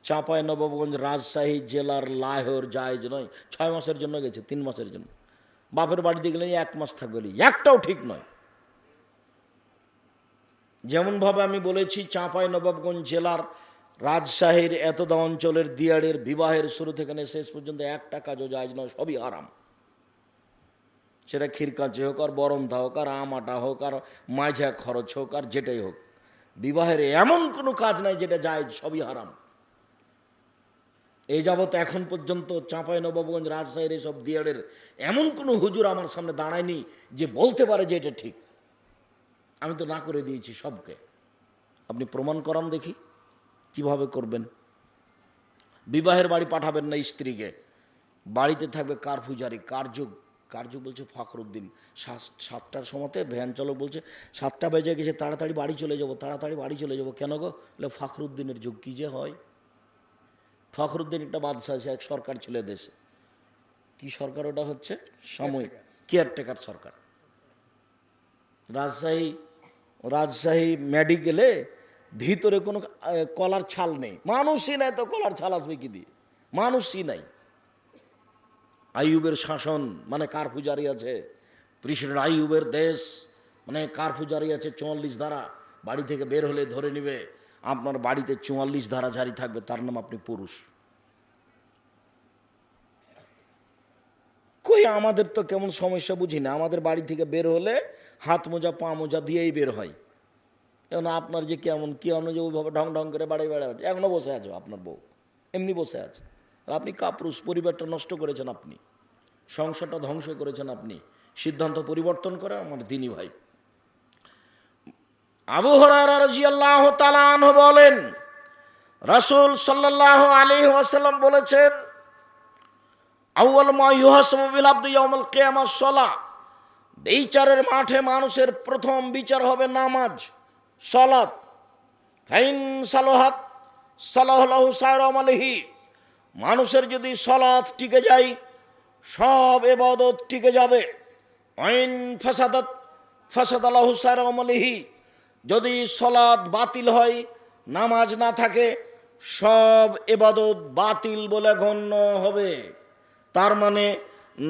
চাঁপাইনবাবগঞ্জ রাজশাহী জেলার লাহোর জায়েজ নয়। 6 মাসের জন্য গেছে, 3 মাসের জন্য। বাপের বাড়িতে গেলে 1 মাস থাকবে, একটাও ঠিক নয়। যেমনভাবে আমি বলেছি চাঁপাইনবাবগঞ্জ জেলার রাজশাহীর এতদা অঞ্চলের দিয়াড়ের বিবাহের শুরু থেকে শেষ পর্যন্ত একটা কাজও জায়েজ নয়, সবই হারাম। সেটা ক্ষীরকাঁচি হোক, আর বরন্থা হোক, আর আমাটা হোক, আর মাঝা খরচ হোক, আর যেটাই হোক, বিবাহের এমন কোনো কাজ নাই যেটা জায়েজ, সবই হারাম। এই যাবৎ এখন পর্যন্ত চাঁপাইনবাবগঞ্জ রাজশাহীর এইসব দিয়াড়ের এমন কোনো হুজুর আমার সামনে দাঁড়ায়নি যে বলতে পারে যে এটা ঠিক। আমি তো না করে দিয়েছি সবকে। আপনি প্রমাণ করান দেখি কিভাবে করবেন। বিবাহের বাড়ি পাঠাবেন না স্ত্রীকে, বাড়িতে থাকবে কারফুজারি, কারযুগ বলছে ফখরুদ্দিন। 7টার সময়তে ভ্যান চালক বলছে 7টা বেজে গেছে, তাড়াতাড়ি বাড়ি চলে যাবো, তাড়াতাড়ি বাড়ি চলে যাবো। কেন গো? বলে ফখরুদ্দিনের যুগ। কী যে হয়! ফখরুদ্দিন একটা বাদশাহ আছে, এক সরকার ছিল দেশে। কি সরকার ওটা? হচ্ছে সাময়িক কেয়ারটেকার সরকার। রাজশাহী মেডিকেলে ভিতরে কোনো কলার ছাল নেই, মানুষই নাই, তো কলার ছাল আসবে কি দিয়ে? মানুষই নাই। আইয়ুবের শাসন মানে কারফুজারি আছে, প্রেসিডেন্ট আইয়ুবের দেশ মানে কারফুজারি আছে। 44 ধারা, বাড়ি থেকে বের হলে ধরে নিবে। আপনার বাড়িতে 44 ধারা জারি থাকবে, তার নাম আপনি পুরুষ। কই আমাদের তো কেমন সমস্যা বুঝি না। আমাদের বাড়ি থেকে বের হলে হাত মোজা পা মোজা দিয়েই বের হয়। এখন আপনার যে কেমন কি যে ওইভাবে ঢং ঢং করে বাড়ি বেড়াচ্ছে, এখনো বসে আছে আপনার বউ, এমনি বসে আছে। আর আপনি কাপুরুষ, পরিবারটা নষ্ট করেছেন আপনি, সংসারটা ধ্বংস করেছেন আপনি। সিদ্ধান্ত পরিবর্তন করে আমার দিনী ভাই। আবু হুরায়রা রাদিয়াল্লাহু তাআলা আনহু বলেন, রাসূল সাল্লাল্লাহু আলাইহি ওয়াসাল্লাম বলেছেন, আউয়াল মা ইউহাসাবু বিল আবদি ইয়াউমুল কিয়ামাহ সালাহ। বিচারের মাঠে মানুষের প্রথম বিচার হবে নামাজ, সালাত। ফাইন সালাহাত সালাহু সাইর আমালিহি। মানুষের যদি সালাত টিকে যায়, সব ইবাদত টিকে যাবে। আইন ফাসাদাত ফাসাদালাহু সাইর আমালিহি। যদি সালাত বাতিল হয়, নামাজ না থাকে, সব ইবাদত বাতিল বলে গণ্য হবে। তার মানে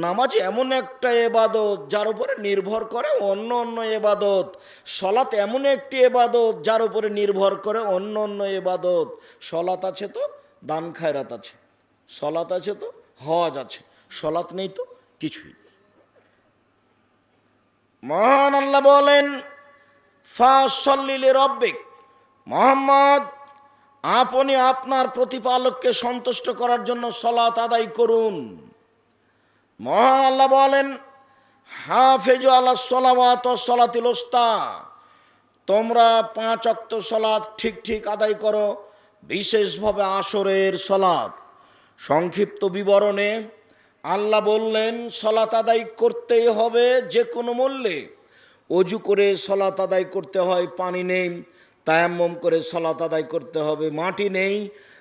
নামাজ এমন একটা ইবাদত যার উপরে নির্ভর করে অন্য অন্য ইবাদত। সালাত এমন একটি ইবাদত যার উপরে নির্ভর করে অন্য অন্য ইবাদত। সালাত আছে তো দান খায়রাত আছে, সালাত আছে তো হজ আছে, সালাত নেই তো কিছুই। মহান আল্লাহ বলেন, ফাসল্লি লিরাব্বিক, মুহাম্মদ আপনি আপনার প্রতিপালককে সন্তুষ্ট করার জন্য সালাত আদায় করুন। মহান আল্লাহ বলেন, হাফিজু আলাস সালাওয়াত ওয়াস সালাতিল উস্তা, তোমরা 5 ওয়াক্ত সালাত ঠিক ঠিক আদায় করো, বিশেষভাবে আসরের সালাত। সংক্ষিপ্ত বিবরণে আল্লাহ বললেন সালাত আদায় করতেই হবে যে কোনো মূল্যে। অজু করে সালাত আদায় করতে হয়, পানি নেই, তায়াম্মুম করে সালাত আদায় করতে হবে, মাটি নেই,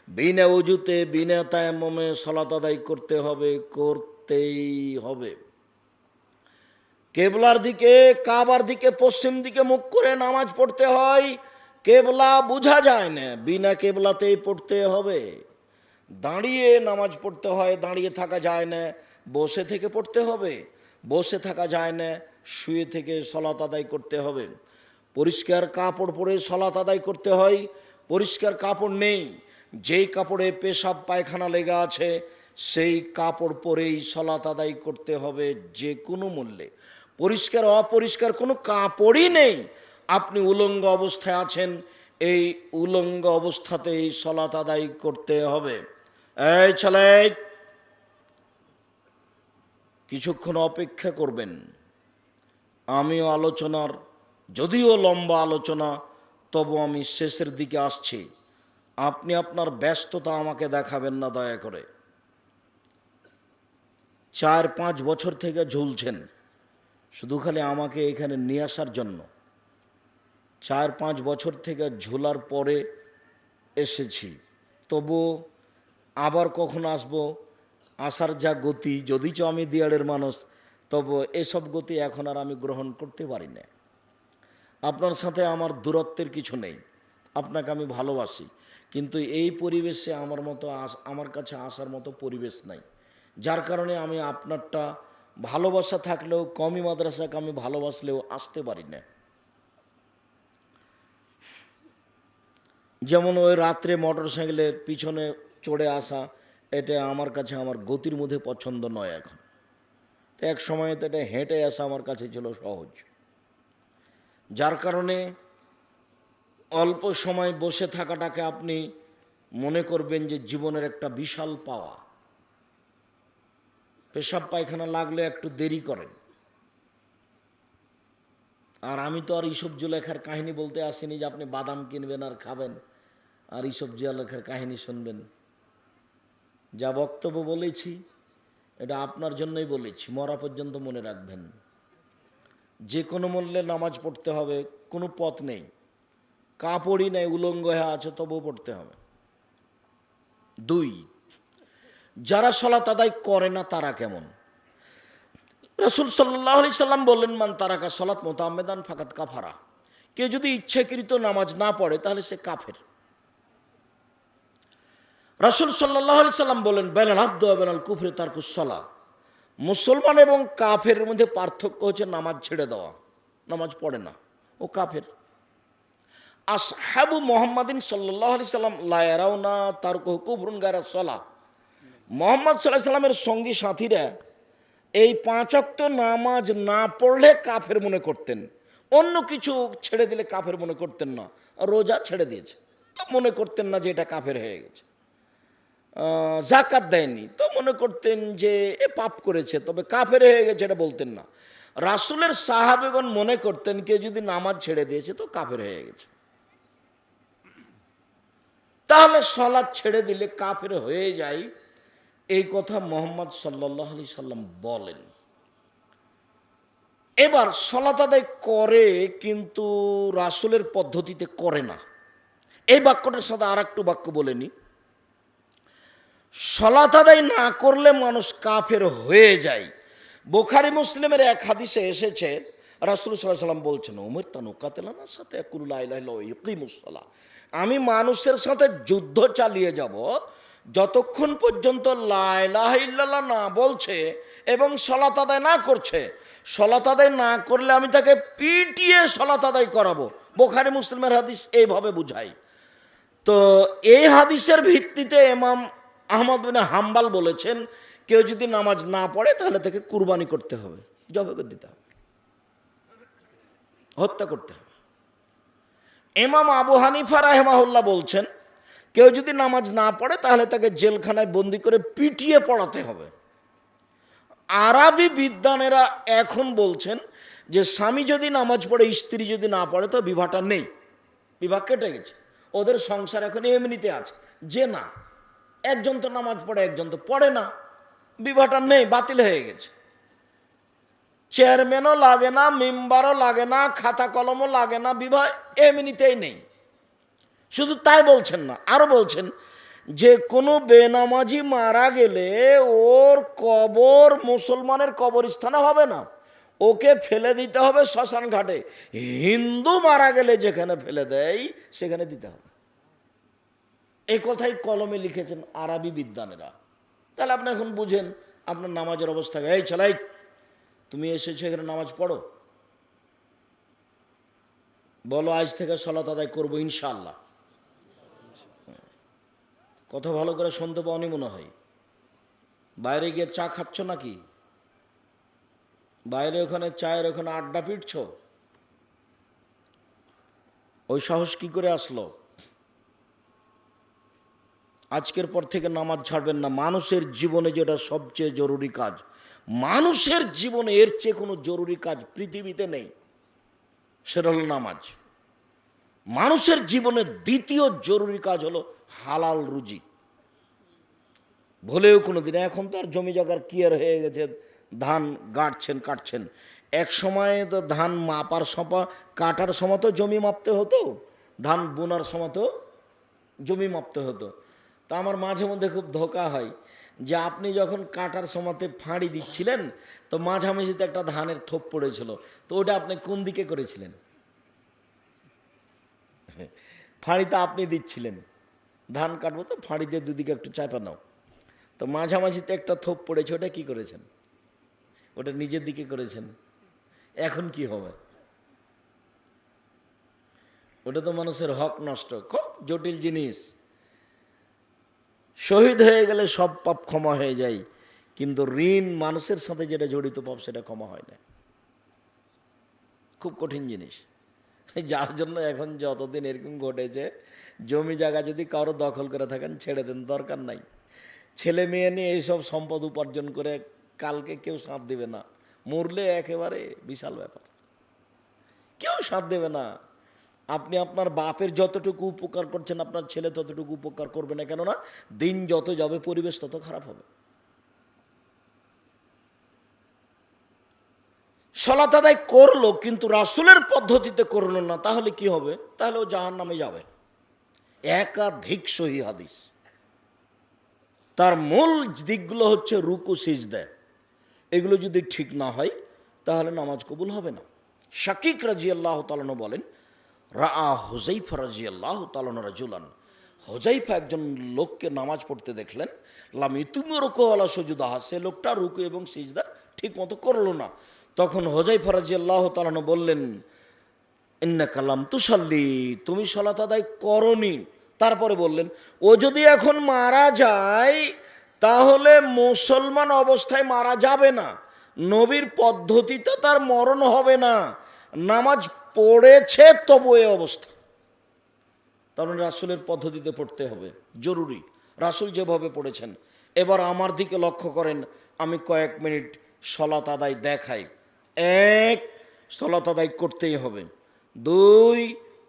বিনা অজুতে বিনা তায়াম্মুমে সালাত আদায় করতে হবে, করতেই হবে। কেবলার দিকে, কাবার দিকে, পশ্চিম দিকে মুখ করে নামাজ পড়তে হয়। কেবলা বোঝা যায় না, বিনা কেবলাতেই পড়তে হবে। দাঁড়িয়ে নামাজ পড়তে হয়, দাঁড়িয়ে থাকা যায় না, বসে থেকে পড়তে হবে। বসে থাকা যায় না, শুয়ে থেকে সালাত আদায় করতে হবে। পরিষ্কার কাপড় পরে সালাত আদায় করতে হয়, পরিষ্কার কাপড় নেই, যেই কাপড়ে পেশাব পায়খানা লেগে আছে সেই কাপড় পরেই সালাত আদায় করতে হবে যে কোনো মূল্যে। পরিষ্কার অপরিষ্কার কোনো কাপড়ই নেই, আপনি উলঙ্গ অবস্থায় আছেন, এই উলঙ্গ অবস্থাতেই সালাত আদায় করতে হবে। এই ছেলে, কিছুক্ষণ অপেক্ষা করবেন। আমিও আলোচনার, যদিও লম্বা আলোচনা, তবু আমি শেষের দিকে আসছি। আপনি আপনার ব্যস্ততা আমাকে দেখাবেন না দয়া করে। 4-5 বছর থেকে ঝুলছেন শুধু খালি আমাকে এখানে নিয়ে আসার জন্য। 4-5 বছর থেকে ঝোলার পরে এসেছি, তবু আবার কখন আসবো, আসার যা গতি, যদিচ আমি দিয়াড়ের মানুষ, তবু এসব গতি এখন আর আমি গ্রহণ করতে পারি না। আপনার সাথে আমার দূরত্বের কিছু নেই, আপনাকে আমি ভালোবাসি, কিন্তু এই পরিবেশে আমার কাছে আসার মতো পরিবেশ নাই, যার কারণে আমি আপনারটা ভালোবাসা থাকলেও কমি মাদ্রাসাকে আমি ভালোবাসলেও আসতে পারি না। যেমন ওই রাত্রে মোটর সাইকেলের পিছনে চড়ে আসা, এটা আমার কাছে আমার গতির মধ্যে পছন্দ নয় এখন। তো এক সময় তো এটা হেঁটে আসা আমার কাছে ছিল সহজ, যার কারণে অল্প সময় বসে থাকাটাকে আপনি মনে করবেন যে জীবনের একটা বিশাল পাওয়া। পেশাব পায়খানা লাগলে একটু দেরি করেন। আর আমি তো আর এইসব জুলেখার কাহিনী বলতে আসিনি যে আপনি বাদাম কিনবেন আর খাবেন আর এইসব জুলেখার কাহিনী শুনবেন। যা বক্তব্য বলেছি এটা আপনার জন্যই বলেছি, মরা পর্যন্ত মনে রাখবেন। যে কোনো মূল্যে নামাজ পড়তে হবে, কোনো পথ নেই, কাপড়ই নেই, উলঙ্গ হয়ে আছে তবুও পড়তে হবে। 2, যারা সালাত আদায় করে না তারা কেমন? রাসূল সাল্লাল্লাহু আলাইহি সাল্লাম বললেন, মান তারাকা সালাত মুতাআম্মিদান ফাকাদ কাফারা। কেউ যদি ইচ্ছাকৃত নামাজ না পড়ে তাহলে সে কাফের। রাসূল সাল্লাল্লাহু আলাইহি সাল্লাম বলেন, বাইনাল আবদি ওয়া বাইনাল কুফরি তারকুস সালাহ। মুসলমান এবং কাফের মধ্যে পার্থক্য হচ্ছে নামাজ ছেড়ে দেওয়া, নামাজ পড়ে না, ও কাফের। আসহাবু মুহাম্মাদিন সাল্লাল্লাহু আলাইহি সাল্লাম লা ইয়ারাউনা তারকুহু কুফরুন গায়রা সালাহ। মুহাম্মদ সাল্লাল্লাহু আলাইহি সাল্লামের সঙ্গী সাথীরা এই 5 ওয়াক্ত নামাজ না পড়লে কাফের মনে করতেন, অন্য কিছু ছেড়ে দিলে কাফের মনে করতেন না। রোজা ছেড়ে দিয়েছে তো মনে করতেন না যে এটা কাফের হয়ে গেছে। যাকাত দেয়নি তো মনে করতেন যে এ পাপ করেছে, তবে কাফের হয়ে গেছে এটা বলতেন না। রাসূলের সাহাবেগণ মনে করতেন কেউ যদি নামাজ ছেড়ে দিয়েছে তো কাফের হয়ে গেছে। তাহলে সালাত ছেড়ে দিলে কাফের হয়ে যায়, এই কথা মুহাম্মদ সাল্লাল্লাহু আলাইহি সাল্লাম বলেন। এবার সালাত আদায় করে কিন্তু রাসূলের পদ্ধতিতে করে না। এই বাক্যটার সাথে আর একটু বাক্য বলে নি, সালাত আদায় না করলে মানুষ কাফের হয়ে যায়। বুখারী মুসলিমের এক হাদিসে এসেছে, রাসূল সাল্লাল্লাহু আলাইহি সাল্লাম বলছেন, উমিরতু আন উকাতিলা সাথে ইয়াকুলু লা ইলাহা ইল্লাল্লাহ ওয়া ইকিমুস সালাহ। আমি মানুষের সাথে যুদ্ধ চালিয়ে যাব যতক্ষণ পর্যন্ত লা ইলাহা ইল্লাল্লাহ না বলছে এবং সালাত আদায় না করছে। সালাত আদায় না করলে আমি তাকে পিটিয়ে সালাত আদায় করাবো। বুখারী মুসলিমের হাদিস এইভাবে বুঝাই। তো এই হাদিসের ভিত্তিতে ইমাম আহমদ বিন হাম্বল বলেছেন, কেউ যদি নামাজ না পড়ে তাহলে তাকে কুরবানি করতে হবে, জবাই করে দিতে হবে, হত্যা করতে হবে। ইমাম আবু হানিফা রাহিমাহুল্লাহ বলছেন, কেউ যদি নামাজ না পড়ে তাহলে তাকে জেলখানায় বন্দি করে পিটিয়ে পড়াতে হবে। আরবি বিদ্বানেরা এখন বলছেন যে স্বামী যদি নামাজ পড়ে স্ত্রী যদি না পড়ে তো বিবাহটা নেই, বিবাহ কেটে গেছে, ওদের সংসার এখন এমনিতে আছে। যে না, একজন তো নামাজ পড়ে একজন তো পড়ে না, বিবাহটা নেই, বাতিল হয়ে গেছে। চেয়ারম্যানও লাগে না, মেম্বারও লাগে না, খাতা কলমও লাগে না, বিবাহ এমনিতেই নেই। শুধু তাই বলছেন না, আরো বলছেন যে কোনো বেনামাজি মারা গেলে ওর কবর মুসলমানের কবরস্থানে হবে না, ওকে ফেলে দিতে হবে শ্মশান ঘাটে। হিন্দু মারা গেলে যেখানে ফেলে দেয় সেখানে দিতে হবে। এই কথাই কলমে লিখেছেন আরবি বিদ্বানেরা। তাহলে আপনি এখন বুঝেন আপনার নামাজের অবস্থা। এই চালাই, তুমি এসেছো এখানে নামাজ পড়ো, বলো আজ থেকে সালাত আদায় করবো ইনশাআল্লাহ। কথা ভালো করে শুনতে পাওনি মনে হয়। বাইরে গিয়ে চা খাচ্ছ নাকি? বাইরে ওখানে চায়ের ওখানে আড্ডা পিটছ? ওই সাহস কি করে আসলো? আজকের পর থেকে নামাজ ছাড়বেন না। মানুষের জীবনে যেটা সবচেয়ে জরুরি কাজ, মানুষের জীবনে এর চেয়ে কোনো জরুরি কাজ পৃথিবীতে নেই, সেটা হলো নামাজ। মানুষের জীবনে দ্বিতীয় জরুরি কাজ হলো হালাল রুজি। ভুলেও কোনো দিন, এখন তো আর জমি জায়গার ক্লিয়ার হয়ে গেছে, ধান গাঁটছেন কাটছেন। এক সময় তো ধান মাপার কাটার সময় তো জমি মাপতে হতো, ধান বোনার সময় তো জমি মাপতে হতো। তা আমার মাঝে মধ্যে খুব ধোকা হয় যে আপনি যখন কাটার সময়তে ফাঁড়ি দিচ্ছিলেন তো মাঝামাঝিতে একটা ধানের থোপ পড়েছিল, তো ওটা আপনি কোন দিকে করেছিলেন? ফাঁড়িটা আপনি দিচ্ছিলেন, ধান কাটবো তো ফাঁড়ি দিয়ে দুদিকে একটু চাপা নাও, তো মাঝামাঝিতে একটা থোপ পড়েছে, ওটা কি করেছেন? ওটা নিজের দিকে করেছেন। এখন কি হবে? ওটা তো মানুষের হক নষ্ট, খুব জটিল জিনিস। শহীদ হয়ে গেলে সব পাপ ক্ষমা হয়ে যায়, কিন্তু ঋণ মানুষের সাথে যেটা জড়িত পাপ সেটা ক্ষমা হয় না। খুব কঠিন জিনিস। যার জন্য এখন যতদিন এরকম ঘটেছে, জমি জায়গা যদি কারো দখল করে থাকেন ছেড়ে দেন, দরকার নাই। ছেলে মেয়ে নিয়ে এইসব সম্পদ উপার্জন করে কালকে কেউ সাথ দেবে না, মরলে একেবারে বিশাল ব্যাপার, কেউ সাথ দেবে না। আপনি আপনার বাপের যতটুকু উপকার করছেন আপনার ছেলে ততটুকু উপকার করবে না, কেননা দিন যত যাবে পরিবেশ তত খারাপ হবে। সালাত আদায় করলো কিন্তু রাসূলের পদ্ধতিতে করলো না, তাহলে কি হবে? তাহলে ও জাহান্নামে যাবে। একাধিক সহিহ হাদিস। তার মূল দিকগুলো হচ্ছে রুকু সিজদা, এগুলো যদি ঠিক না হয় তাহলে নামাজ কবুল হবে না। শাকিক রাদিয়াল্লাহু তাআলা বলেন, রাআ হুযাইফা রাদিয়াল্লাহু তাআলা রাজুলান, হুযাইফা একজন লোককে নামাজ পড়তে দেখলেন, লাম ইতুম রুকু ওয়ালা সুজুদাহা, সে লোকটা রুকু এবং সিজদা ঠিক মতো করলো না। তখন হুযাইফা রাদিয়াল্লাহু তাআলা বললেন, ইন্নাকা লাম তুসাল্লি, তুমি সালাত আদায় করনি। তারপরে বললেন, ও যদি এখন মারা যায় তাহলে মুসলমান অবস্থায় মারা যাবে না, নবীর পদ্ধতিতে তার মরণ হবে না, নামাজ পড়েছে তবু এ অবস্থা। তার মানে রাসূলের পদ্ধতিতে পড়তে হবে, জরুরি, রাসূল যেভাবে পড়েছেন। এবার আমার দিকে লক্ষ্য করেন, আমি কয়েক মিনিট সালাত আদায় দেখাই। এক, সালাত আদায় করতেই হবে। দুই,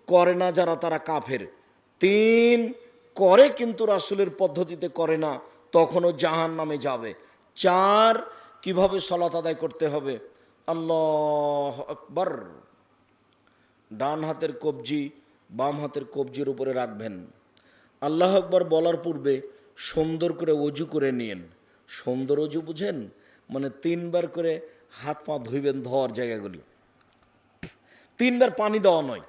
করে না যারা তারা কাফের। তিন, করে কিন্তু রাসূলের পদ্ধতিতে করে না, তখনও জাহান্নামে যাবে। চার, কিভাবে সালাত আদায় করতে হবে? আল্লাহু আকবার, ডান হাতের কবজি বাম হাতের কবজির উপরে রাখবেন। আল্লাহু আকবার বলার পূর্বে সুন্দর করে ওযু করে নিন। সুন্দর ওযু বুঝেন? মানে তিনবার করে হাত পা ধুইবেন, ধোয়ার জায়গাগুলি তিনবার পানি দেওয়া নয়,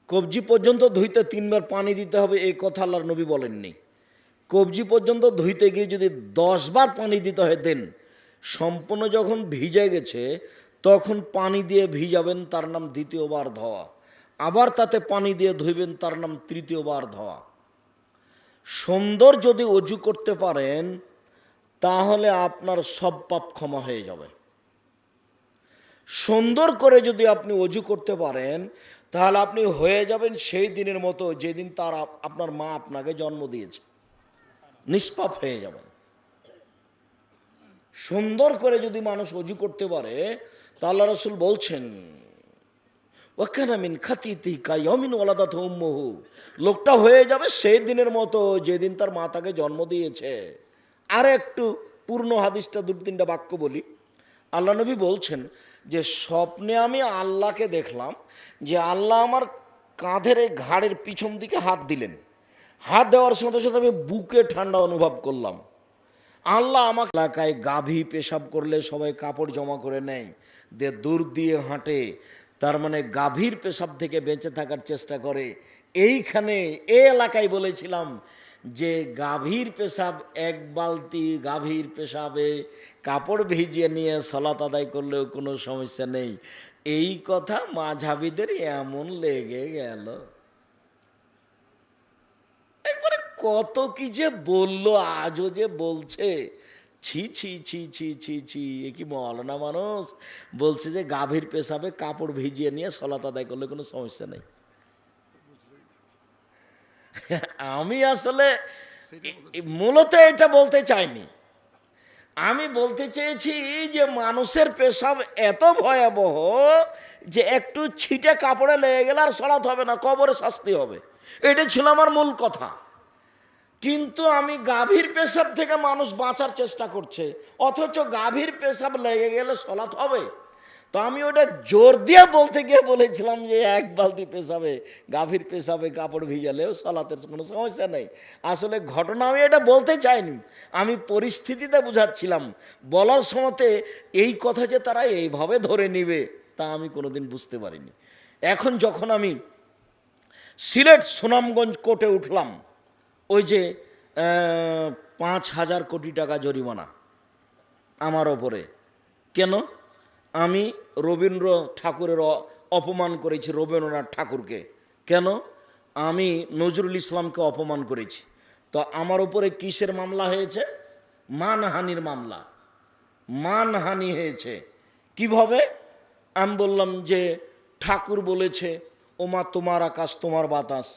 কবজি পর্যন্ত ধুইতে তিনবার পানি দিতে হবে, এই কথা আল্লাহর নবী বলেননি। কবজি পর্যন্ত ধুইতে গিয়ে যদি 10 বার পানি দিতে হয় দেন। সম্পূর্ণ যখন ভিজে গেছে তখন পানি দিয়ে ভিজাবেন, তার নাম দ্বিতীয়বার ধোয়া। আবার তাতে পানি দিয়ে ধুইবেন, তার নাম তৃতীয়বার ধোয়া। সুন্দর যদি ওযু করতে পারেন তাহলে আপনার সব পাপ ক্ষমা হয়ে যাবে। সুন্দর করে যদি আপনি ওযু করতে পারেন তাহলে আপনি হয়ে যাবেন সেই দিনের মতো যেদিন তার আপনার মা আপনাকে জন্ম দিয়েছে, নিষ্পাপ হয়ে যাবেন। সুন্দর করে যদি মানুষ ওযু করতে পারে তা আল্লাহ রাসূল বলছেন, ওয়াকানা মিন খাতিতি কায়ামিন ওয়ালাদাতহু উম্মুহু, লোকটা হয়ে যাবে সেই দিনের মতো যেদিন তার মা তাকে জন্ম দিয়েছে। আর একটু পূর্ণ হাদিসটা 2-3টা বাক্য বলি। আল্লাহ নবী বলছেন যে স্বপ্নে আমি আল্লাহকে দেখলাম যে আল্লাহ আমার কাঁধের এই ঘাড়ের পিছন দিকে হাত দিলেন। হাত দেওয়ার সাথে সাথে আমি বুকে ঠান্ডা অনুভব করলাম। আল্লাহ আমাকে, এলাকায় গাভী পেশাব করলে সবাই কাপড় জমা করে নেয়, দিয়ে দূর দিয়ে হাঁটে, তার মানে গাভীর পেশাব থেকে বেঁচে থাকার চেষ্টা করে। এইখানে এই এলাকায় বলেছিলাম যে গাভীর পেশাব, এক বালতি গাভীর পেশাবে কাপড় ভিজিয়ে নিয়ে সালাত আদায় করলেও কোনো সমস্যা নেই। এই কথা মাঝহাবিদের এমন লেগে গেল, একবারে কত কি যে বললো, আজও যে বলছে। ছি ছি ছি ছি ছি ছি, এ কি মওলানা মানুষ বলছে যে গাভীর পেশাবে কাপড় ভিজিয়ে নিয়ে সালাত আদায় করলে কোনো সমস্যা নেই। আমি আসলে মূলত এটা বলতে চাইনি। আমি বলতে চেয়েছি যে মানুষের পেশাব এত ভয়াবহ যে একটু ছিটে কাপড়ে লেগে গেলে আর সালাত হবে না, কবরে শাস্তি হবে। এটা ছিল আমার মূল কথা। কিন্তু আমি গাভীর পেশাব থেকে মানুষ বাঁচার চেষ্টা করছে, অথচ গাভীর পেশাব লেগে গেলে সালাত হবে। তো আমি ওটা জোর দিয়ে বলতে গিয়ে বলেছিলাম যে এক বালতি পেশাবে, গাভীর পেশাবে কাপড় ভিজালেও সালাতের কোনো সমস্যা নেই। আসলে ঘটনা আমি এটা বলতে চাইনি, আমি পরিস্থিতিতে বুঝাচ্ছিলাম। বলার সময়তে এই কথা যে তারা এইভাবে ধরে নিবে তা আমি কোনোদিন বুঝতে পারিনি। এখন যখন আমি সিলেট সুনামগঞ্জ কোর্টে উঠলাম, ওই যে 5,000 কোটি টাকা জরিমানা আমার ওপরে। কেন? আমি রবীন্দ্র ঠাকুরের অপমান করেছি, রবীন্দ্রনাথ ঠাকুরকে। কেন? আমি নজরুল ইসলামকে অপমান করেছি। তো আমার উপরে কিসের মামলা হয়েছে? মানহানির মামলা। মানহানি হয়েছে। কিভাবে? আমি বললাম যে ঠাকুর বলেছে, ওমা তোমার আকাশ তোমার বাতাস।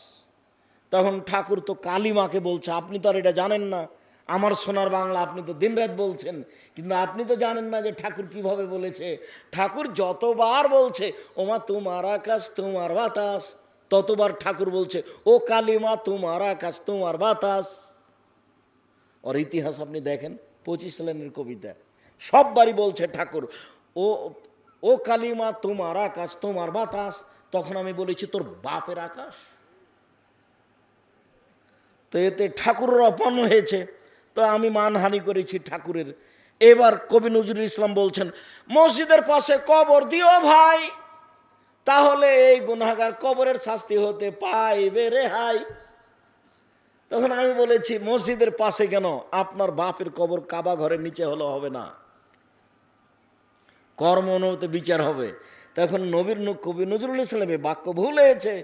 তখন ঠাকুর তো কালিমাকে বলছে, আপনি তো আর এটা জানেন না, আমার সোনার বাংলা আপনি তো দিনরাত বলছেন, কিন্তু আপনি তো জানেন না যে ঠাকুর কিভাবে বলেছে। ঠাকুর যতবার বলছে ওমা তোমার আকাশ তোমার বাতাস, ততবার ঠাকুর বলছে ও কালিমা তোমার আকাশ তোমার বাতাস। ওর ইতিহাস আপনি দেখেন, 25 লাইনের কবিতা, সববারই বলছে ঠাকুর ও ও কালিমা তোমার আকাশ তোমার বাতাস। তখন আমি বলেছি তোর বাপের আকাশ। তো এতে ঠাকুরের অপমান হয়েছে, তো আমি মানহানি করেছি ঠাকুরের। এবার কবি নজরুল ইসলাম বলছেন মসজিদের পাশে কবর দিও ভাই, তাহলে এই গুনাহগার কবরের শাস্তি হতে পাইবে রেহাই। তখন আমি বলেছি মসজিদের পাশে কেন, আপনার বাপের কবর কাবা ঘরের নিচে হলে হবে না, কর্ম অনুমতি বিচার হবে। তখন কবি নজরুল ইসলামের বাক্য ভুল হয়েছে।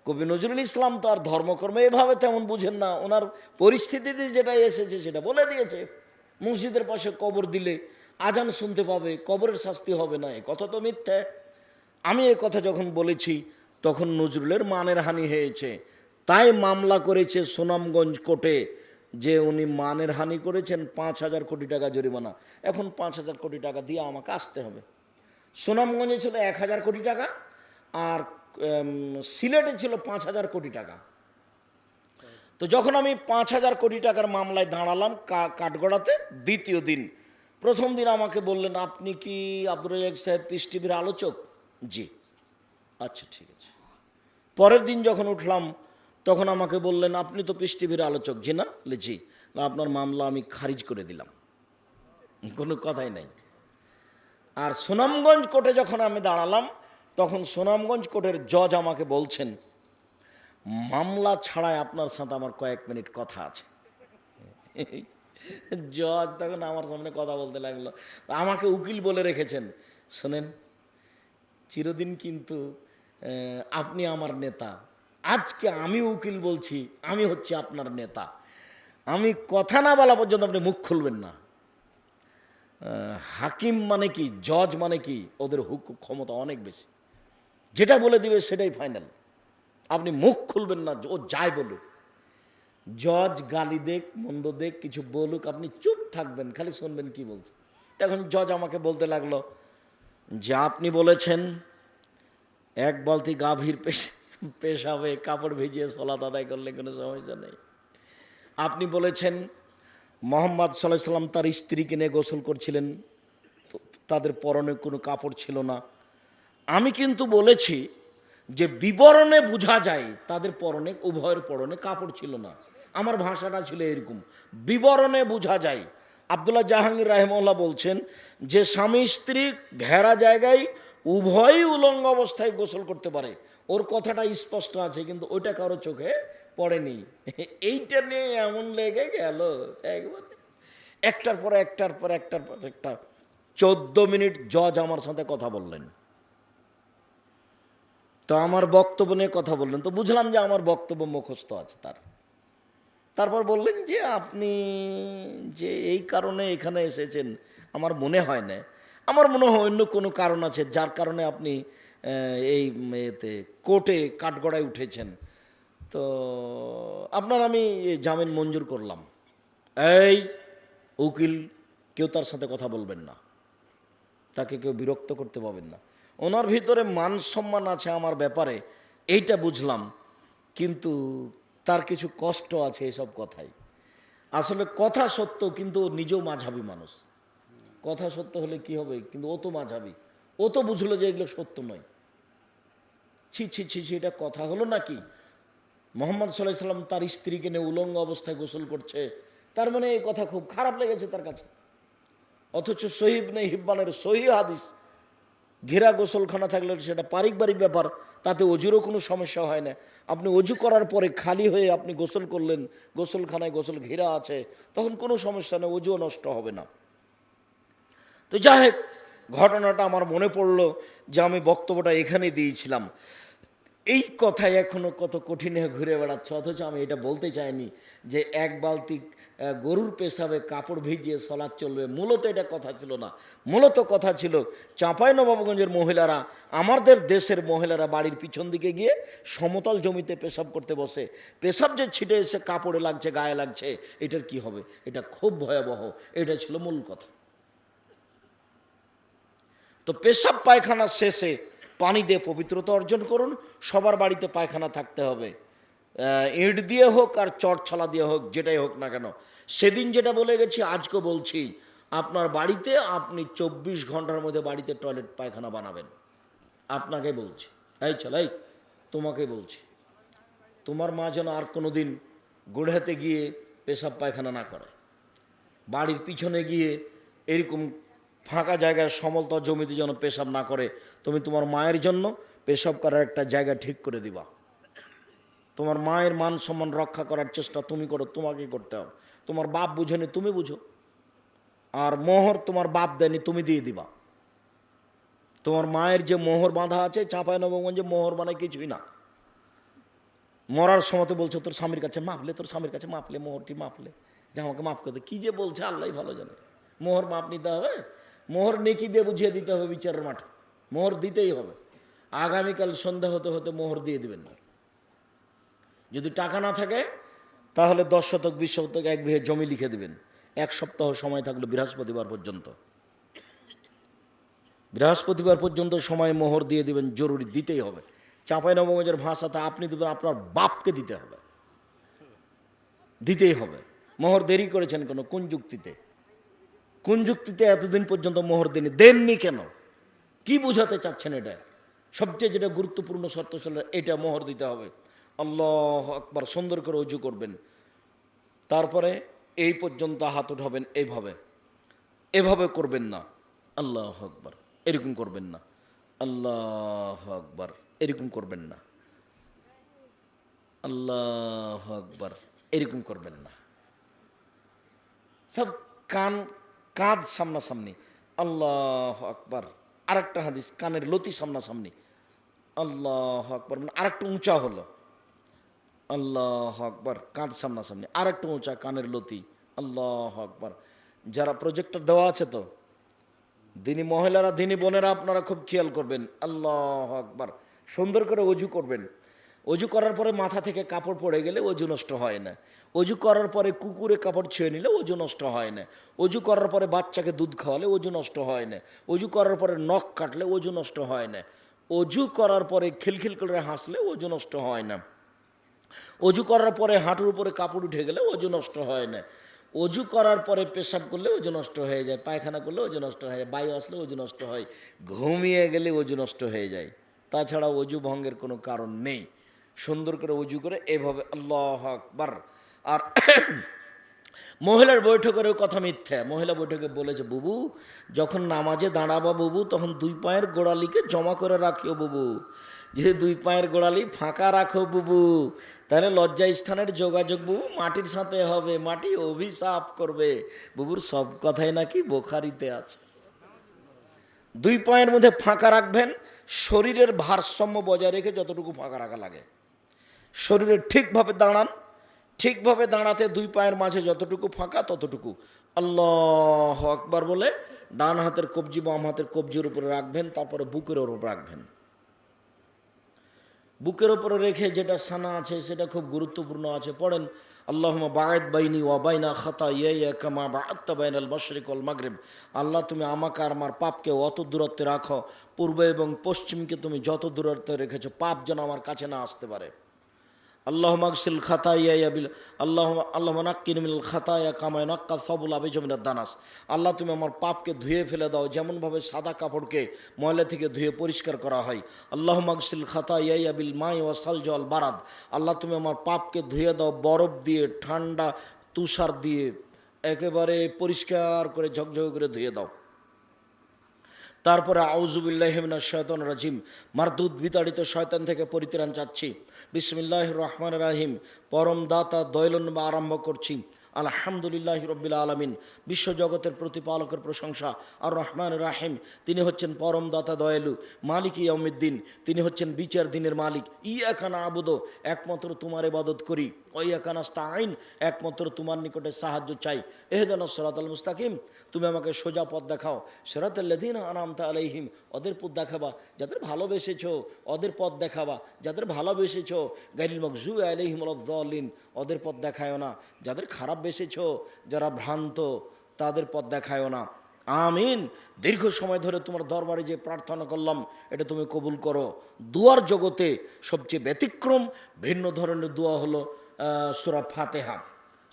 কবি নজরুল ইসলাম তো আর ধর্মকর্ম এভাবে তেমন বুঝেন না, ওনার পরিস্থিতিতে যেটা এসেছে সেটা বলে দিয়েছে। মসজিদের পাশে কবর দিলে আজান শুনতে পাবে, কবরের শাস্তি হবে না, এ কথা তো মিথ্যা। আমি এ কথা যখন বলেছি তখন নজরুলের মানের হানি হয়েছে, তাই মামলা করেছে সুনামগঞ্জ কোর্টে যে উনি মানের হানি করেছেন, 5,000 কোটি টাকা জরিমানা। এখন 5,000 কোটি টাকা দিয়ে আমাকে আসতে হবে। সুনামগঞ্জে ছিল 1,000 কোটি টাকা, আর সিলেটে ছিল 5,000 কোটি টাকা। তো যখন আমি 5,000 কোটি টাকার মামলায় দাঁড়ালাম কাঠগড়াতে দ্বিতীয় দিন, প্রথম দিন আমাকে বললেন আপনি কি আব্দুর রাজ্জাক সাহেব পিস টিভির আলোচক? জি। আচ্ছা ঠিক আছে। পরের দিন যখন উঠলাম তখন আমাকে বললেন আপনি তো পিস টিভির আলোচক? জি। না? জি। আপনার মামলা আমি খারিজ করে দিলাম, কোনো কথাই নাই। আর সুনামগঞ্জ কোর্টে যখন আমি দাঁড়ালাম তখন সুনামগঞ্জ কোর্টের জজ আমাকে বলছেন মামলা ছাড়াই আপনার সাথে আমার কয়েক মিনিট কথা আছে। জজ তখন আমার সামনে কথা বলতে লাগলো, আমাকে উকিল বলে রেখেছেন। শোনেন, চিরদিন কিন্তু আপনি আমার নেতা, আজকে আমি উকিল বলছি আমি হচ্ছে আপনার নেতা, আমি কথা না বলা পর্যন্ত আপনি মুখ খুলবেন না। হাকিম মানে কি, জজ মানে কি, ওদের হুকুম ক্ষমতা অনেক বেশি, যেটা বলে দিবে সেটাই ফাইনাল, আপনি মুখ খুলবেন না, ও যাই বলুক। জজ গালি দেখ মন্দ দেখ কিছু বলুক, আপনি চুপ থাকবেন, খালি শুনবেন কি বলছে। তখন জজ আমাকে বলতে লাগলো যে আপনি বলেছেন এক বালতি গাভীর পেশাবে কাপড় ভিজিয়ে সলাত আদায় করলে কোনো সমস্যা নেই। আপনি বলেছেন মোহাম্মদ সাল্লাল্লাহু আলাইহি সাল্লাম তার স্ত্রীকে নিয়ে গোসল করছিলেন, তাদের পরনে কোনো কাপড় ছিল না। আমি কিন্তু বলেছি যে বিবরণে বোঝা যায় তাদের পরনে, উভয়ের পরনে কাপড় ছিল না। আমার ভাষাটা ছিল এরকম, বিবরণে বোঝা যায়। আব্দুল্লাহ জাহাঙ্গীর রাহিমাহুল্লাহ বলছেন যে স্বামী স্ত্রী ঘেরা জায়গায় উভয়ই উলঙ্গ অবস্থায় গোসল করতে পারে, ওর কথাটা স্পষ্ট আছে, কিন্তু ওইটা কারো চোখে পড়েনি। এইটা নিয়ে এমন লেগে গেল একবারে, একটার পর একটার পর একটার পর একটা 14 মিনিট জজ আমার সাথে কথা বললেন। তো আমার বক্তব্য নিয়ে কথা বললেন, তো বুঝলাম যে আমার বক্তব্য মুখস্থ আছে তার। তারপর বললেন যে আপনি যে এই কারণে এখানে এসেছেন আমার মনে হয় না, আমার মনে হয় অন্য কোনো কারণ আছে যার কারণে আপনি এই এতে কোর্টে কাঠগড়ায় উঠেছেন। তো আপনার আমি জামিন মঞ্জুর করলাম। এই উকিল, কেউ তার সাথে কথা বলবেন না, তাকে কেউ বিরক্ত করতে পারবেন না। ওনার ভিতরে মান সম্মান আছে আমার ব্যাপারে, এইটা বুঝলাম, কিন্তু তার কিছু কষ্ট আছে এসব কথাই। আসলে কথা সত্য, কিন্তু ও নিজেও মাঝাবি মানুষ। কথা সত্য হলে কি হবে, কিন্তু ও তো মাঝাবি, ও তো বুঝলো যে এগুলো সত্য নয়। ছি ছি ছি ছি, এটা কথা হলো নাকি? মোহাম্মদ সাল্লাল্লাহু আলাইহি সাল্লাম তার স্ত্রীকে নিয়ে উলঙ্গ অবস্থায় গোসল করছে, তার মানে এই কথা খুব খারাপ লেগেছে তার কাছে। অথচ সহিহ ইবনে হিব্বানের সহিহ হাদিস, ঘেরা গোসলখানা থাকলে সেটা পারিবারিক ব্যাপার, তাতে অজুরও কোনো সমস্যা হয় না। আপনি অজু করার পরে খালি হয়ে আপনি গোসল করলেন, গোসলখানায় গোসল ঘেরা আছে, তখন কোনো সমস্যা নেই, অজুও নষ্ট হবে না। তো যাই হোক, ঘটনাটা আমার মনে পড়লো যে আমি বক্তব্যটা এখানে দিয়েছিলাম। এই কথাই এখনো কত কঠিন হয়ে ঘুরে বেড়াচ্ছে, অথচ আমি এটা বলতে চাইনি যে এক বালতি গরুর পেশাবে কাপড় ভিজিয়ে সলাৎ চলবে। মূলত এটা কথা ছিল না, মূলত কথা ছিল চাঁপাইনবাবগঞ্জের মহিলারা, আমাদের দেশের মহিলারা বাড়ির পিছন দিকে গিয়ে সমতল জমিতে পেশাব করতে বসে। পেশাব যে ছিটে এসে কাপড়ে লাগছে, গায়ে লাগছে, এটার কি হবে? এটা খুব ভয়াবহ। এটা ছিল মূল কথা। তো পেশাব পায়খানা শেষে পানি দিয়ে পবিত্রতা অর্জন করুন। সবার বাড়িতে পায়খানা থাকতে হবে, ইট দিয়ে হোক আর চট ছালা দিয়ে হোক, যেটাই হোক না কেন। সেদিন যেটা বলে গেছি আজকে বলছি, আপনার বাড়িতে আপনি 24 ঘন্টার মধ্যে বাড়িতে টয়লেট পায়খানা বানাবেন। আপনাকে বলছি, এই চলাই, তোমাকে বলছি, তোমার মা যেন আর কোনো দিন গুড়হাতে গিয়ে পেশাব পায়খানা না করে, বাড়ির পিছনে গিয়ে এরকম ফাঁকা জায়গায় সমতল জমিতে যেন পেশাব না করে। তুমি তোমার মায়ের জন্য পেশাব করার একটা জায়গা ঠিক করে দিবা। তোমার মায়ের মান সম্মান রক্ষা করার চেষ্টা তুমি করো, তোমাকেই করতে হবে। তোমার বাপ বুঝেনি, তুমি বুঝো। আর মোহর তোমার বাপ দেয়নি, তুমি দিয়ে দিবা। তোমার মায়ের যে মোহর বাঁধা আছে, চাঁপাইনবাবগঞ্জে মোহর মানে কিছুই না। মরার সময় তো বলছো তোর স্বামীর কাছে মাপলে, তোর স্বামীর কাছে মাপলে, মোহরটি মাপলে, যে আমাকে মাফ করতে, কি যে বলছে আল্লাহ ভালো জানে। মোহর মাপ নিতে হবে, মোহর নেকি দিয়ে বুঝিয়ে দিতে হবে বিচারের মাঠে, মোহর দিতেই হবে। আগামীকাল সন্ধ্যা হতে হতে মোহর দিয়ে দিবেন। যদি টাকা না থাকে তাহলে 10 শতক 20 শতক 1 বিঘে জমি লিখে দিবেন। 1 সপ্তাহ সময় থাকলো, বৃহস্পতিবার পর্যন্ত, বৃহস্পতিবার পর্যন্ত সময় মোহর দিয়ে দিবেন, জরুরি দিতেই হবে। চাঁপাইনবাবগঞ্জের ভাষাতে আপনি দেবেন, আপনার বাপকে দিতে হবে, দিতেই হবে। মোহর দেরি করেছেন কেন? কোন যুক্তিতে? কোন যুক্তিতে এতদিন পর্যন্ত মোহর দেননি কেন? কি বুঝাতে চাচ্ছেন? এটা সবচেয়ে যেটা গুরুত্বপূর্ণ শর্ত ছিল, এটা মোহর দিতে হবে। আল্লাহু আকবার। সুন্দর করে উজু করবেন, তারপরে এই পর্যন্ত হাত উঠাবেন, এইভাবে, এভাবে করবেন না। আল্লাহু আকবার, এরকম করবেন না। আল্লাহু আকবার, এরকম করবেন না। আল্লাহু আকবার, এরকম করবেন না। সব কাঁধ সামনাসামনি। আল্লাহু আকবার। আরেকটা হাদিস, কানের লতি সামনাসামনি। আল্লাহু আকবার, আরেকটু উঁচা হলো। আল্লাহু আকবার, কাঁধ সামনাসামনি, আরেকটু উঁচা, কানের লতি। আল্লাহু আকবার। যারা প্রজেক্টর দেওয়া আছে তো, দিনী মহিলারা, দিনী বোনেরা, আপনারা খুব খেয়াল করবেন। আল্লাহু আকবার। সুন্দর করে অজু করবেন। অজু করার পরে মাথা থেকে কাপড় পড়ে গেলে অজু নষ্ট হয় না। অজু করার পরে কুকুরে কাপড় ছুঁয়ে নিলে অজু নষ্ট হয় না। অজু করার পরে বাচ্চাকে দুধ খাওয়ালে অজু নষ্ট হয় না। অজু করার পরে নখ কাটলে অজু নষ্ট হয় না। অজু করার পরে খিলখিল করে হাসলে অজু নষ্ট হয় না। অজু করার পরে হাঁটুর উপরে কাপড় উঠে গেলে অজু নষ্ট হয় না। অজু করার পরে পেশাব করলে অজু নষ্ট হয়ে যায়, পায়খানা করলে অজু নষ্ট হয়ে যায়, বায়ু আসলে অজু নষ্ট হয়, ঘুমিয়ে গেলে অজু নষ্ট হয়ে যায়। তাছাড়া অজু ভঙ্গের কোনো কারণ নেই। সুন্দর করে অজু করে এভাবে আল্লাহু আকবার। আর মহিলার বৈঠকের কথা মিথ্যা। মহিলা বৈঠকে বলেছে, বুবু যখন নামাজে দাঁড়াবা বুবু, তখন 2 পায়ের গোড়ালিকে জমা করে রাখিও বুবু। যে 2 পায়ের গোড়ালি ফাঁকা রাখো বুবু, তাহলে লজ্জা স্থানের যোগাযোগ বুবু মাটির সাথে হবে, মাটি অভিশাপ করবে। বুবুর সব কথাই নাকি বোখারিতে আছে। 2 পায়ের মধ্যে ফাঁকা রাখবেন, শরীরের ভারসাম্য বজায় রেখে যতটুকু ফাঁকা রাখা লাগে। শরীরে ঠিকভাবে দাঁড়ান, ঠিকভাবে দাঁড়াতে 2 পায়ের মাঝে যতটুকু ফাঁকা ততটুকু। আল্লাহু আকবার বলে ডান হাতের কবজি বাম হাতের কবজির উপরে রাখবেন, তারপরে বুকের উপর রাখবেন। বুকের উপরে রেখে যেটা সানা আছে সেটা খুব গুরুত্বপূর্ণ আছে, পড়েন আল্লাহুম্মা বা'id বাইনি ওয়া বাইনা খাতায়ায়া কামা বা'adta বাইনাল মাশরিক ওয়াল মাগরিব। আল্লাহ তুমি আমাকে আর আমার পাপকে অত দূরত্বে রাখো, পূর্ব এবং পশ্চিমকে তুমি যত দূরত্বে রেখেছো, পাপ যেন আমার কাছে না আসতে পারে। আল্লাহুম্মা আগসিল খাতায়ায়া বিল আল্লাহুম্মা নাক্কিনি মিনাল খাতায়া কামা ইয়ানাক্কা সাবুল আবিজ মিনাদ দানাস। আল্লাহ তুমি আমার পাপকে ধুয়ে ফেলে দাও, যেমনভাবে সাদা কাপড়কে ময়লা থেকে ধুয়ে পরিষ্কার করা হয়। আল্লাহুম্মা আগসিল খাতায়ায়া বিল মাই ওয়া সালজি ওয়াল বারাদ। আল্লাহ তুমি আমার পাপকে ধুয়ে দাও বরফ দিয়ে, ঠান্ডা তুষার দিয়ে, একেবারে পরিষ্কার করে ঝকঝক করে ধুয়ে দাও। তারপরে আউযুবিল্লাহি মিনাশ শাইতানির রাজিম, মারদুদ বিতাড়িত শয়তান থেকে পরিত্রাণ চাচ্ছি। বিসমিল্লাহির রহমানির রহিম, পরম দাতা দয়ালু আরম্ভ করছি। আলহামদুলিল্লাহি রাব্বিল আলামিন, বিশ্বজগতের প্রতিপালকের প্রশংসা। আর রহমান রাহিম, তিনি হচ্ছেন পরম দাতা দয়ালু। মালিক ইয়াউমিদ্দিন, তিনি হচ্ছেন বিচার দিনের মালিক। ইয়াকা না'বুদু, একমাত্র তোমার ইবাদত করি। ওয়া ইয়াকা নাস্তাঈন, একমাত্র তোমার নিকটে সাহায্য চাই। ইহদিনাস সিরাতাল মুস্তাকিম, তুমি আমাকে সোজা পথ দেখাও। সিরাতাল লাযিনা আনআমতা আলাইহিম, ওদের পথ দেখাবা যাদের ভালোবেসেছো, ওদের পথ দেখাবা যাদের ভালোবেসেছো। গায়রিল মাগযুবি আলাইহিম ওয়ালাদ-দাল্লিন, ওদের পথ দেখায়ও না যাদের খারাপ বেসেছো, যারা ভ্রান্ত, তাদের পথ দেখায়ও না। আমিন। দীর্ঘ সময় ধরে তোমার দরবারে যে প্রার্থনা করলাম, এটা তুমি কবুল করো। দুয়ার জগতে সবচেয়ে ব্যতিক্রম ভিন্ন ধরনের দোয়া হলো সূরা ফাতিহা।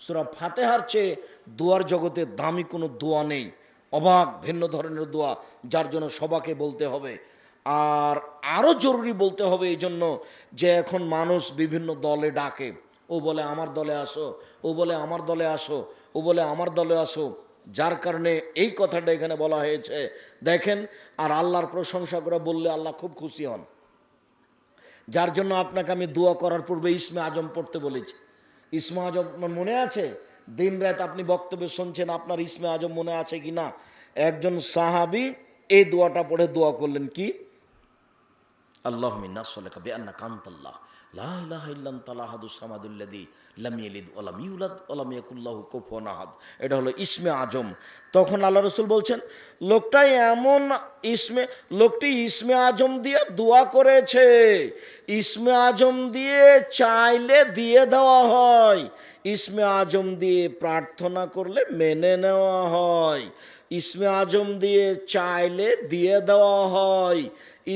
সূরা ফাতিহার চেয়ে দুয়ার জগতে দামি কোনো দোয়া নেই। অবাক ভিন্ন ধরনের দোয়া, যার জন্য সবাকে বলতে হবে। আর আরও জরুরি বলতে হবে এই জন্য যে এখন মানুষ বিভিন্ন দলে ডাকে। ও বলে আমার দলে আসো, ও বলে আমার দলে আসো, ও বলে আমার দলে আসো, যার কারণে এই কথাটা এখানে বলা হয়েছে। দেখেন, আর আল্লাহর প্রশংসা করে বললে আল্লাহ খুব খুশি হন। যার জন্য আপনাকে আমি দোয়া করার পূর্বে ইসমে আজম পড়তে বলেছি। ইসমে আজম মনে আছে? দিন রাত আপনি বক্তব্য শুনছেন, আপনার ইসমে আজম মনে আছে কি না? একজন সাহাবী এই দোয়াটা পড়ে দোয়া করলেন, কি? আল্লাহুম্মা ইন্নী আসআলুকা বিআন্নাকা আনতাল্লাহ লা ইলাহা ইল্লা আনতাল আহাদুস সামাদুল্লাযী লাম ইয়ালিদ ওয়া লাম ইউলাদ ওয়া লাম ইয়াকুল লাহু কুফুয়ান আহাদ। এটা হলো ইসমে আজম। তখন আল্লাহ রাসূল বলছেন, লোকটি ইসমে আজম দিয়ে দোয়া করেছে। ইসমে আজম দিয়ে চাইলে দিয়ে দেওয়া হয়, ইসমে আজম দিয়ে প্রার্থনা করলে মেনে নেওয়া হয়। ইসমে আজম দিয়ে চাইলে দিয়ে দেওয়া হয়,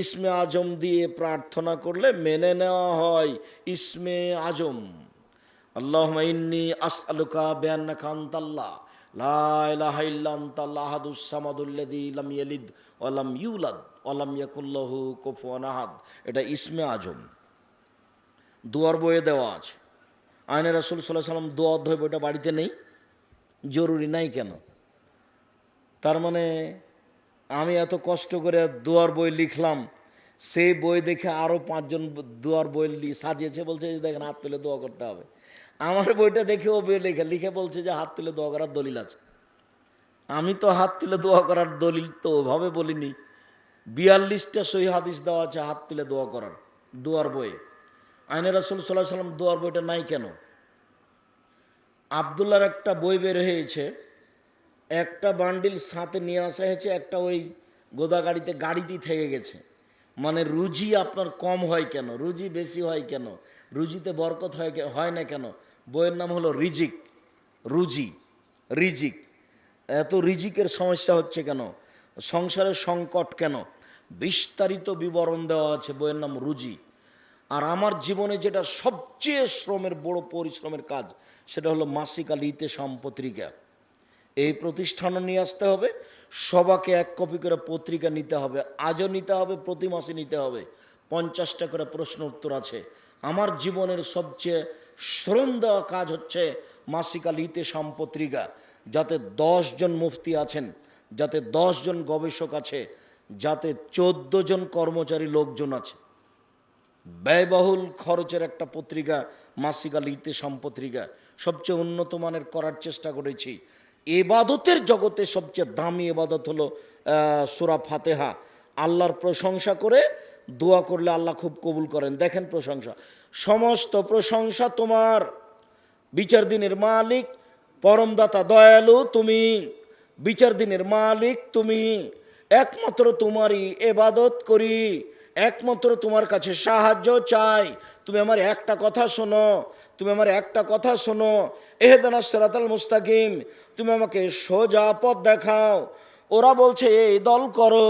ইসমে আজম দিয়ে প্রার্থনা করলে মেনে নেওয়া হয়। ইসমে আজম, আল্লাহুম্মা ইন্নী আসআলুকা বিআন্নাকা আনতাল্লাহ লা ইলাহা ইল্লা আনতাল আহাদুস সামাদুল্লাযী লাম ইয়ালিদ ওয়া লাম ইউলাদ ওয়া লাম ইয়াকুল লাহু কুফুয়ান আহাদ। এটা ইসমে আজম, দুয়ার বইয়ে দেওয়া আছে। আইনে রাসূল সাল্লাল্লাহু আলাইহি ওয়াসাল্লাম দোয়া অধ্যায় বইটা বাড়িতে নেই, জরুরি নাই কেন? তার মানে আমি এত কষ্ট করে দোয়ার বই লিখলাম, সেই বই দেখে আরও 5 জন দোয়ার বই সাজিয়েছে, বলছে যে দেখেন হাত তুলে দোয়া করতে হবে। আমার বইটা দেখে ও বই লিখে বলছে যে হাত তুলে দোয়া করার দলিল আছে। আমি তো হাত তুলে দোয়া করার দলিল তো ওভাবে বলিনি। 42টা সহিহ হাদিস দেওয়া আছে হাত তুলে দোয়া করার দোয়ার বই। আইনে রাসূল সাল্লাল্লাহু আলাইহি ওয়াসাল্লাম দোয়ার বইটা নাই কেন? আব্দুল্লাহর একটা বই বের হয়েছে, একটা বান্ডিল সাথে নিয়ে আসা হয়েছে, একটা ওই গাড়িতেই থেকে গেছে। মানে রুজি আপনার কম হয় কেন, রুজি বেশি হয় কেন, রুজিতে বরকত হয় না কেন? বইয়ের নাম হলো রিজিক। রিজিক, এত রিজিকের সমস্যা হচ্ছে কেন, সংসারের সংকট কেন, বিস্তারিত বিবরণ দেওয়া আছে, বইয়ের নাম রুজি। আর আমার জীবনে যেটা সবচেয়ে বড় পরিশ্রমের কাজ, সেটা হলো মাসিক আল ইতেশাম পত্রিকা। এই প্রতিষ্ঠানও নিয়ে আসতে হবে, সবাকে 1 কপি করে পত্রিকা নিতে হবে, আজও নিতে হবে, প্রতি মাসে নিতে হবে। 50টা করে প্রশ্ন উত্তর আছে। আমার জীবনের সবচেয়ে শ্রম দেওয়া কাজ হচ্ছে মাসিক আল ইতেশাম পত্রিকা। যাতে 10 জন মুফতি আছেন, যাতে 10 জন গবেষক আছে, যাতে 14 জন কর্মচারী লোকজন আছে। ব্যয়বহুল খরচের একটা পত্রিকা মাসিক আল ইতেশাম পত্রিকা, সবচেয়ে উন্নত মানের করার চেষ্টা করেছি। ইবাদতের জগতে সবচেয়ে দামি ইবাদত হলো সূরা ফাতিহা। আল্লাহর প্রশংসা করে দোয়া করলে আল্লাহ খুব কবুল করেন। দেখেন প্রশংসা, সমস্ত প্রশংসা তোমার, বিচার দিনের মালিক, পরমদাতা দয়ালু তুমি, বিচার দিনের মালিক তুমি, একমাত্র তোমারই ইবাদত করি, একমাত্র তোমার কাছে সাহায্য চাই। তুমি আমার একটা কথা শোনো, তুমি আমার একটা কথা শোনো, ইহদিনাস সিরাতাল মুস্তাকিম, তুমি আমাকে সোজা পথ দেখাও। ওরা বলছে এই দল করো,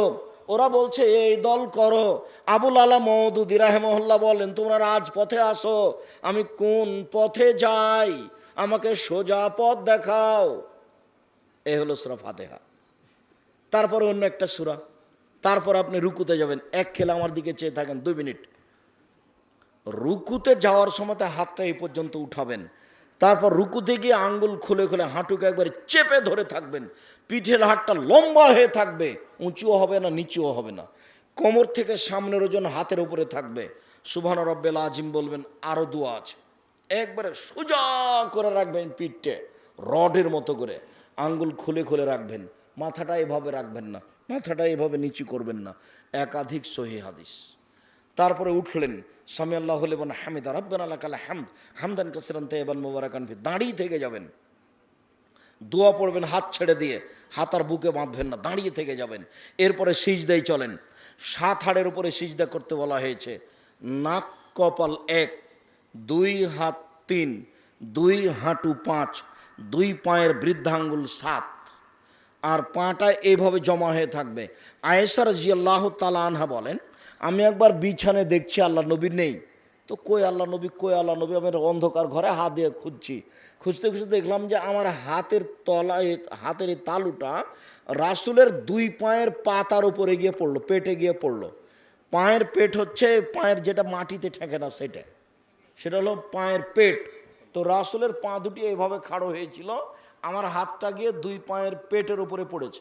ওরা বলছে এই দল করো। আবুল আলা মওদুদি রাহিমাহুল্লাহ বলেন, তোমরা রাজপথে আসো, আমি কোন পথে যাই, আমাকে সোজা পথ দেখাও। এই হলো সূরা ফাতিহা। তারপর অন্য একটা সূরা, তারপর আপনি রুকুতে যাবেন। এক খেলে আমার দিকে চেয়ে থাকেন 2 মিনিট। রুকুতে যাওয়ার সময় হাতটা এই পর্যন্ত উঠাবেন, তারপর রুকুতে গিয়ে আঙ্গুল খুলে খুলে হাঁটুকে একবারে চেপে ধরে থাকবেন, পিঠের হাড়টা লম্বা হয়ে থাকবে, উঁচুও হবে না নিচুও হবে না, কোমর থেকে সামনের ওজন হাতের উপরে থাকবে। সুবহান রব্বিল আজিম বলবেন। আরও দোয়া আছে, একবারে সোজা করে রাখবেন পিঠে, রডের মতো করে আঙ্গুল খুলে খুলে রাখবেন, মাথাটা এভাবে রাখবেন না, মাথাটা এভাবে নিচু করবেন না। একাধিক সহিহ হাদিস। তারপরে উঠলেন, সামি আল্লাহু লিমান হামিদা রাব্বানা লাকাল হামদ হামদান কাসিরান তাইয়িবান মুবারাকান ফি, দাঁড়িয়ে থেকে যাবেন, দোয়া পড়বেন হাত ছেড়ে দিয়ে, হাত আর বুকে বাঁধবেন না, দাঁড়িয়ে থেকে যাবেন। এরপরে সিজদায় চলেন, 7 হাড়ের উপরে সিজদা করতে বলা হয়েছে। নাক কপাল 1, 2 হাত 3, 2 হাঁটু 5, 2 পায়ের বৃদ্ধাঙ্গুল 7, আর পাটা এইভাবে জমা হয়ে থাকবে। আয়েশা রাদিয়াল্লাহু তাআলা আনহা বলেন, আমি একবার বিছানায় দেখছি আল্লাহ নবী নেই, তো কই আল্লাহ নবী, কই আল্লাহ নবী, আমি অন্ধকার ঘরে হাত দিয়ে খুঁজছি, খুঁজতে খুঁজতে দেখলাম যে আমার হাতের তলায়, হাতের এই তালুটা রাসূলের 2 পায়ের পাতার উপরে গিয়ে পড়লো, পেটে গিয়ে পড়লো। পায়ের পেট হচ্ছে পায়ের যেটা মাটিতে ঠেকে না, সেটা হলো পায়ের পেট। তো রাসূলের পা দুটি এইভাবে খাড়ো হয়েছিল, আমার হাতটা গিয়ে 2 পায়ের পেটের উপরে পড়েছে।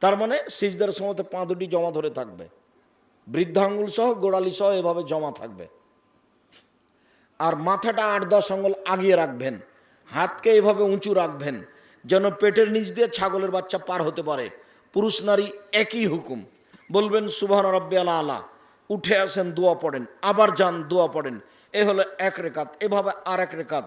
তার মানে সিজদার সময় পা দুটি জমা ধরে থাকবে, বৃদ্ধাঙ্গুল সহ গোড়ালি সহ এভাবে জমা থাকবে। আর মাথাটা 8-10 আঙ্গুল আগিয়ে রাখবেন, হাতকে এভাবে উঁচু রাখবেন যেন পেটের নিচ দিয়ে ছাগলের বাচ্চা পার হতে পারে। পুরুষ নারী একই হুকুম। বলবেন সুবহান রাব্বিয়াল আলা, উঠে আসেন, দোয়া পড়েন, আবার যান, দোয়া পড়েন। এ হলো 1 রেকাত। এভাবে আর 1 রেকাত।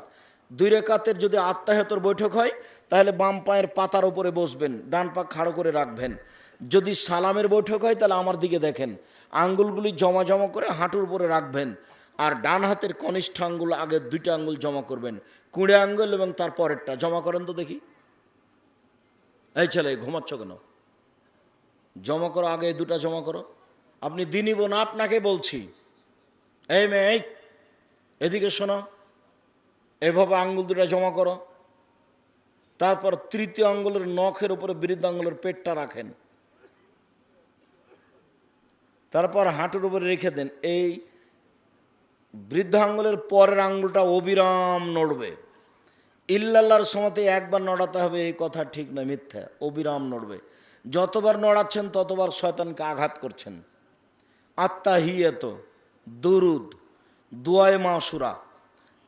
2 রেকাতের যদি আত্তাহিয়াতুর বৈঠক হয় তাহলে বাম পায়ের পাতার উপরে বসবেন, ডান পা খাড়ো করে রাখবেন। যদি সালামের বৈঠক হয় তাহলে আমার দিকে দেখেন, আঙ্গুলগুলি জমা জমা করে হাঁটুর উপরে রাখবেন, আর ডান হাতের কনিষ্ঠ আঙ্গুল আগে 2টা আঙ্গুল জমা করবেন, কুঁড়ে আঙ্গুল এবং তার পরেরটা জমা করেন তো দেখি। এই ছেলে ঘুমাচ্ছ কেন? জমা করো, আগে 2টা জমা করো। আপনি দিনই বোন, আপনাকে বলছি, এই মেয়ে এদিকে শোনো, এভাবে আঙ্গুল 2টা জমা করো। তারপর 3য় আঙ্গুলের নখের উপরে বৃদ্ধাঙ্গুলের পেটটা রাখেন, তারপর হাঁটুর উপরে রেখে দেন। এই বৃদ্ধাঙ্গুলের পরের আঙ্গুলটা অবিরাম নড়বে। ইল্লাল্লাহর সময়তে একবার নড়াতে হবে এই কথা ঠিক নয়, মিথ্যা। অবিরাম নড়বে, যতবার নড়াচ্ছেন ততবার শয়তানকে আঘাত করছেন। আত্তাহিয়াত, দুরুদ, দুআয়ে মাসুরা।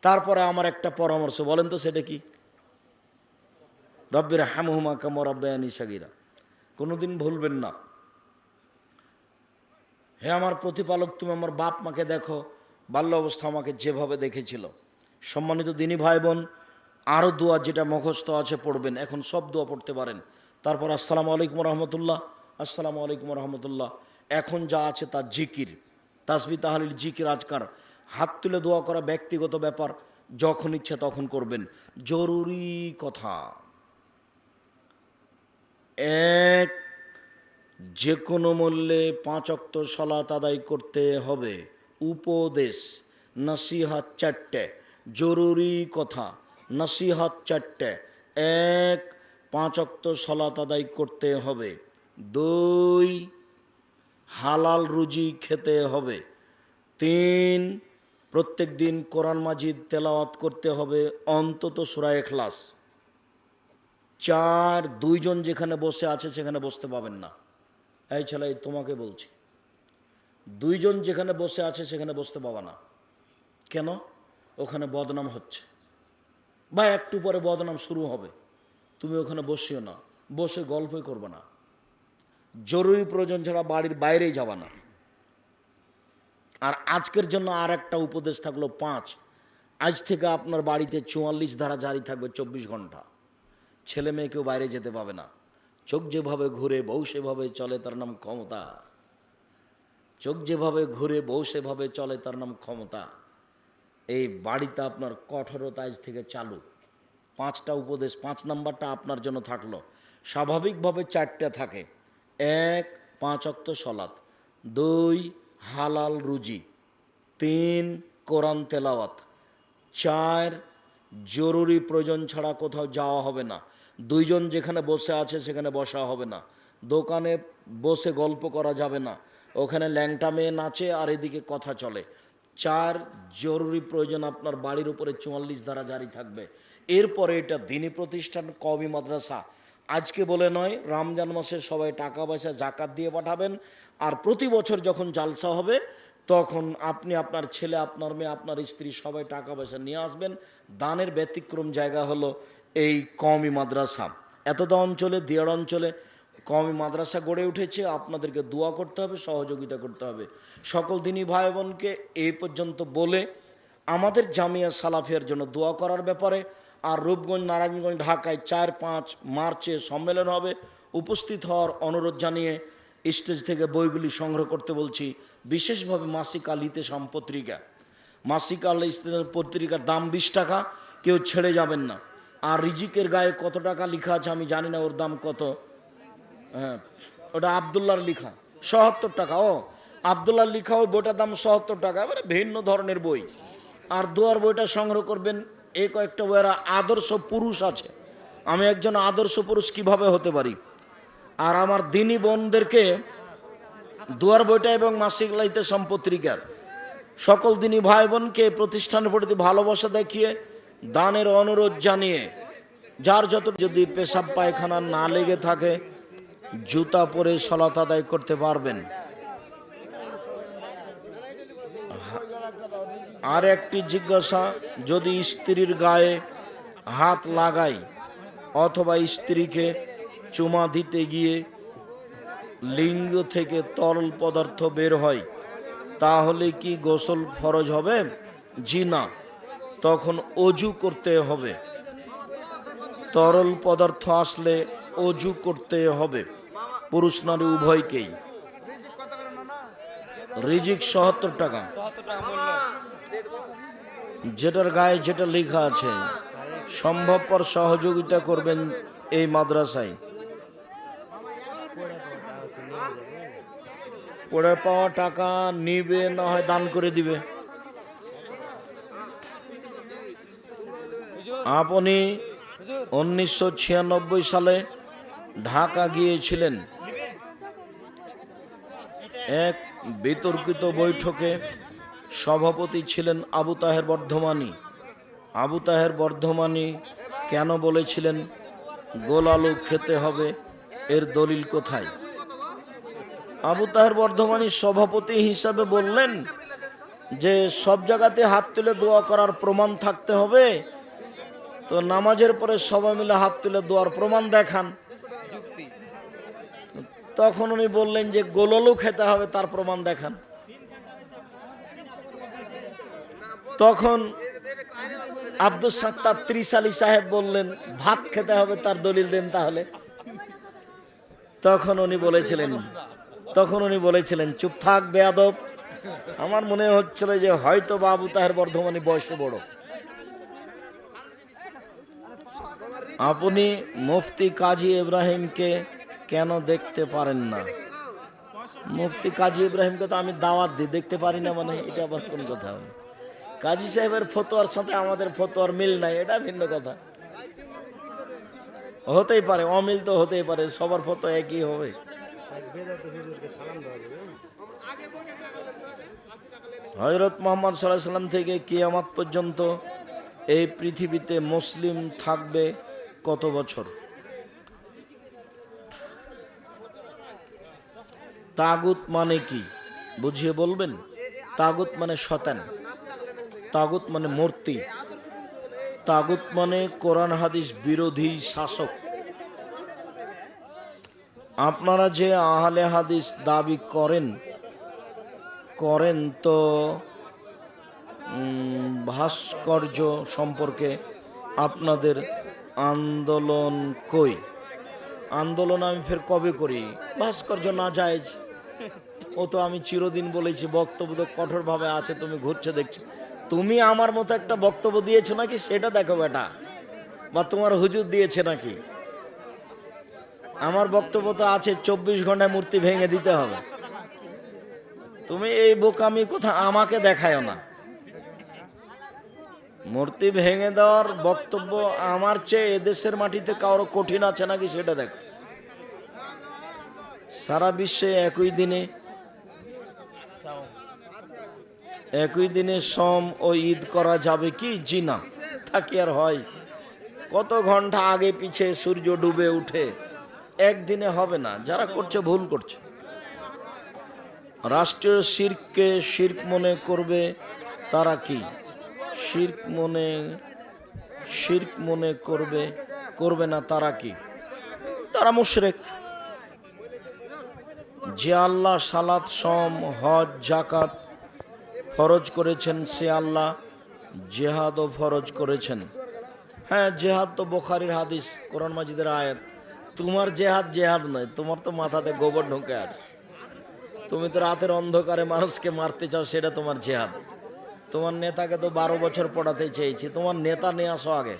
তারপরে আমার একটা পরামর্শ, বলেন তো সেটা কি? রব্বির হামহুমা কামা রাব্বায়ানি সাগীরা। কোনোদিন ভুলবেন না, হে আমার প্রতিপালক, তুমি আমার বাপ মাকে দেখো, বাল্য অবস্থা আমাকে যেভাবে দেখেছিল। সম্মানিত দিনী ভাই বোন, আরও দোয়া যেটা মুখস্থ আছে পড়বেন, এখন সব দোয়া পড়তে পারেন। তারপর আসসালামু আলাইকুম রহমতুল্লাহ, আসসালামু আলাইকুম রহমতুল্লাহ। এখন যা আছে তার জিকির, তাসবিহ তাহলিল, জিকির, আজকার। হাত তুলে দোয়া করা ব্যক্তিগত ব্যাপার, যখন ইচ্ছে তখন করবেন। জরুরি কথা, 1, যে কোনো মূল্যে 5 ওয়াক্ত সালাত আদায় করতে হবে। উপদেশ, নসিহত 4টে, জরুরি কথা, নসিহত 4টে। 1, 5 ওয়াক্ত সালাত আদায় করতে হবে। 2, হালাল রুজি খেতে হবে। 3, প্রত্যেক দিন কোরআন মাজিদ তেলাওয়াত করতে হবে, অন্তত সূরা ইখলাস। 4, 2 জন যেখানে বসে আছে সেখানে বসতে পাবেন না। এই ছেলে তোমাকে বলছি, 2 জন যেখানে বসে আছে সেখানে বসতে পাবা না। কেন? ওখানে বদনাম হচ্ছে, বা একটু পরে বদনাম শুরু হবে, তুমি ওখানে বসিও না, বসে গল্পই করবে না। জরুরি প্রয়োজন ছাড়া বাড়ির বাইরেই যাবা না। আর আজকের জন্য আর একটা উপদেশ থাকলো 5, আজ থেকে আপনার বাড়িতে 44 ধারা জারি থাকবে 24 ঘন্টা। ছেলে মেয়ে কেউ বাইরে যেতে পাবে না। চোখ যেভাবে ঘুরে বউ সেভাবে চলে, তার নাম ক্ষমতা। চোখ যেভাবে ঘুরে বউ সেভাবে চলে, তার নাম ক্ষমতা। এই বাড়িতে আপনার কঠোরতা আজ থেকে চালু। 5টা উপদেশ, 5 নাম্বারটা আপনার জন্য থাকলো। স্বাভাবিকভাবে 4টে থাকে। 1, 5 ওয়াক্ত সালাত। 2, হালাল রুজি। 3, কোরআন তেলাওয়াত। 4, জরুরি প্রয়োজন ছাড়া কোথাও যাওয়া হবে না। 2 জন যেখানে বসে আছে সেখানে বসা হবে না। দোকানে বসে গল্প করা যাবে না, ওখানে ল্যাংটা মেয়ে নাচে আর এদিকে কথা চলে। 4 জরুরি প্রয়োজন, আপনার বাড়ির উপরে 44 ধারা জারি থাকবে। এরপরে এটা দ্বীনি প্রতিষ্ঠান, কওমি মাদ্রাসা। আজকে বলে নয়, রমজান মাসে সবাই টাকা পয়সা জাকাত দিয়ে পাঠাবেন। আর প্রতি বছর যখন জালসা হবে তখন আপনি, আপনার ছেলে, আপনার মেয়ে, আপনার স্ত্রী সবাই টাকা পয়সা নিয়ে আসবেন। দানের ব্যতিক্রম জায়গা হলো এই কওমি মাদ্রাসা। এতটা অঞ্চলে, দিয়াড় অঞ্চলে কওমি মাদ্রাসা গড়ে উঠেছে। আপনাদেরকে দোয়া করতে হবে, সহযোগিতা করতে হবে। সকল দিনী ভাই বোনকে এই পর্যন্ত বলে আমাদের জামিয়া সালাফিয়ার জন্য দোয়া করার ব্যাপারে। আর রূপগঞ্জ, নারায়ণগঞ্জ, ঢাকায় 4-5 মার্চে সম্মেলন হবে। উপস্থিত হওয়ার অনুরোধ জানিয়ে স্টেজ থেকে বইগুলি সংগ্রহ করতে বলছি। বিশেষভাবে মাসিক আল ইতেসাম পত্রিকা, মাসিক আল ইতেসাম পত্রিকার দাম 20 টাকা, কেউ ছেড়ে যাবেন না। আর রিজিকের গায়ে কত টাকা লেখা আছে আমি জানি না, ওর দাম কত। হ্যাঁ, ওটা আবদুল্লাহর লেখা, 77 টাকা। ও আবদুল্লাহর লেখা, ওই বইটার দাম 77 টাকা। এবারে ভিন্ন ধরনের বই। আর দোয়ার বইটা সংগ্রহ করবেন। এই কয়েকটা বইয়ের আদর্শ পুরুষ আছে, আমি একজন আদর্শ পুরুষ কিভাবে হতে পারি। আর আমার দিনী বোনদেরকে দুয়ার বইটা এবং মাসিক লাইতে সম্পত্রিকার সকল দিনী ভাই বোনকে প্রতিষ্ঠানের প্রতি ভালোবাসা দেখিয়ে দানের অনুরোধ জানিয়ে, যার যত, যদি পেশাব পায়খানা না লেগে থাকে জুতা পরে সালাত আদায় করতে পারবেন। আর একটি জিজ্ঞাসা, যদি স্ত্রীর গায়ে হাত লাগাই অথবা স্ত্রীকে চুমা দিতে গিয়ে লিঙ্গ থেকে তরল পদার্থ বের হয় তাহলে কি গোসল ফরজ হবে? জি না, তখন অজু করতে হবে। তরল পদার্থ আসলে অজু করতে হবে, পুরুষ নারী উভয়কেই। রিজিক ৭০ টাকা। যেটার গায়ে যেটা লেখা আছে সম্ভবপর সহযোগিতা করবেন এই মাদ্রাসায়। পড়ে পাওয়া টাকা নিবে, না হয় দান করে দিবে। আপনি 1996 সালে ঢাকা গিয়েছিলেন। এক বিতর্কিত বৈঠকে সভাপতি ছিলেন আবু তাহের বর্ধমানী। আবু তাহের বর্ধমানী কেন বলেছিলেন গোল আলু খেতে হবে, এর দলিল কোথায়? আবু তাহের বর্ধমানী সভাপতি হিসাবে বললেন যে সব জায়গাতে হাত তুলে দোয়া করার প্রমাণ থাকতে হবে, তো নামাজের পরে সবাই মিলে হাত তুলে দোয়ার প্রমাণ দেখান। তখন উনি বললেন যে গোল আলু খেতে হবে, তার প্রমাণ দেখান। তখন আব্দুল সাত্তার ত্রিশালী সাহেব বললেন ভাত খেতে হবে, তার দলিল দেন তাহলে। তখন উনি বলেছিলেন চুপ থাক বেয়াদব। আমার মনে হচ্ছিল যে হয়তো আবু তাহের বর্ধমানী বয়সে বড়। আপনি মুফতি কাজী ইব্রাহিমকে কেন দেখতে পারেন না? মুফতি কাজী ইব্রাহিমকে তো আমি দাওয়াত দিই, দেখতে পারি না মানে এটা আবার কোন কথা? কাজী সাহেবের ফতোয়ার সাথে আমাদের ফতোয়ার মিল নাই, এটা ভিন্ন কথা। হতেই পারে, অমিল তো হতেই পারে, সবার ফতোয়া একই হবে। হযরত মুহাম্মদ সাল্লাল্লাহু আলাইহি ওয়াসাল্লাম থেকে কিয়ামত পর্যন্ত এই পৃথিবীতে মুসলিম থাকবে কত বছর? তাগুত মানে কি বুঝিয়ে বলবেন? তাগুত মানে শয়তান, তাগুত মানে মূর্তি, তাগুত মানে কোরআন হাদিস বিরোধী শাসক। আপনারা যে আহলে হাদিস দাবি করেন তো ভাস্কর্য সম্পর্কে আপনাদের আন্দোলন কই? আন্দোলন আমি ফের কবে করি? ভাস্কর্য না জায়েজ, ও তো আমি চিরদিন বলেছি। বক্তব্য তো কঠোরভাবে আছে, তুমি ঘুরছে দেখছো। তুমি আমার মতো একটা বক্তব্য দিয়েছো নাকি সেটা দেখো বেটা, বা তোমার হুজুর দিয়েছে নাকি? আমার বক্তব্য তো আছে 24 ঘন্টায় মূর্তি ভেঙে দিতে হবে। তুমি এই বোকামি কথা আমাকে দেখায় না। মূর্তি ভেঙে দেওয়ার বক্তব্য আমার চেয়ে এদেশের মাটিতে কারো কঠিন আছে নাকি সেটা দেখো। সারা বিশ্বে একই দিনে একই দিনে সম ও ঈদ করা যাবে কি? জি না। তা কি আর হয়? কত ঘন্টা আগে পিছে সূর্য ডুবে উঠে, একদিনে হবে না। যারা করছে ভুল করছে। রাষ্ট্রীয় শিরককে শিরক মনে করবে তারা কি? শিরক মনে করবে না তারা কি? তারা মুশরিক। যে আল্লাহ সালাত, সম, হজ, জাকাত ফরজ করেছেন, সে আল্লাহ জেহাদও ফরজ করেছেন। হ্যাঁ, জেহাদ তো বুখারীর হাদিস, কোরআন মাজিদের আয়াত। তোমার জেহাদ নয়, তোমার তো মাথাতে গোবর ঢুকে আছে। তুমি তো রাতের অন্ধকারে মানুষকে মারতে চাও, সেটা তোমার জেহাদ। তোমার নেতাকে তো 12 বছর পড়াতে চেয়েছি, তোমার নেতা নিয়ে আসো আগে।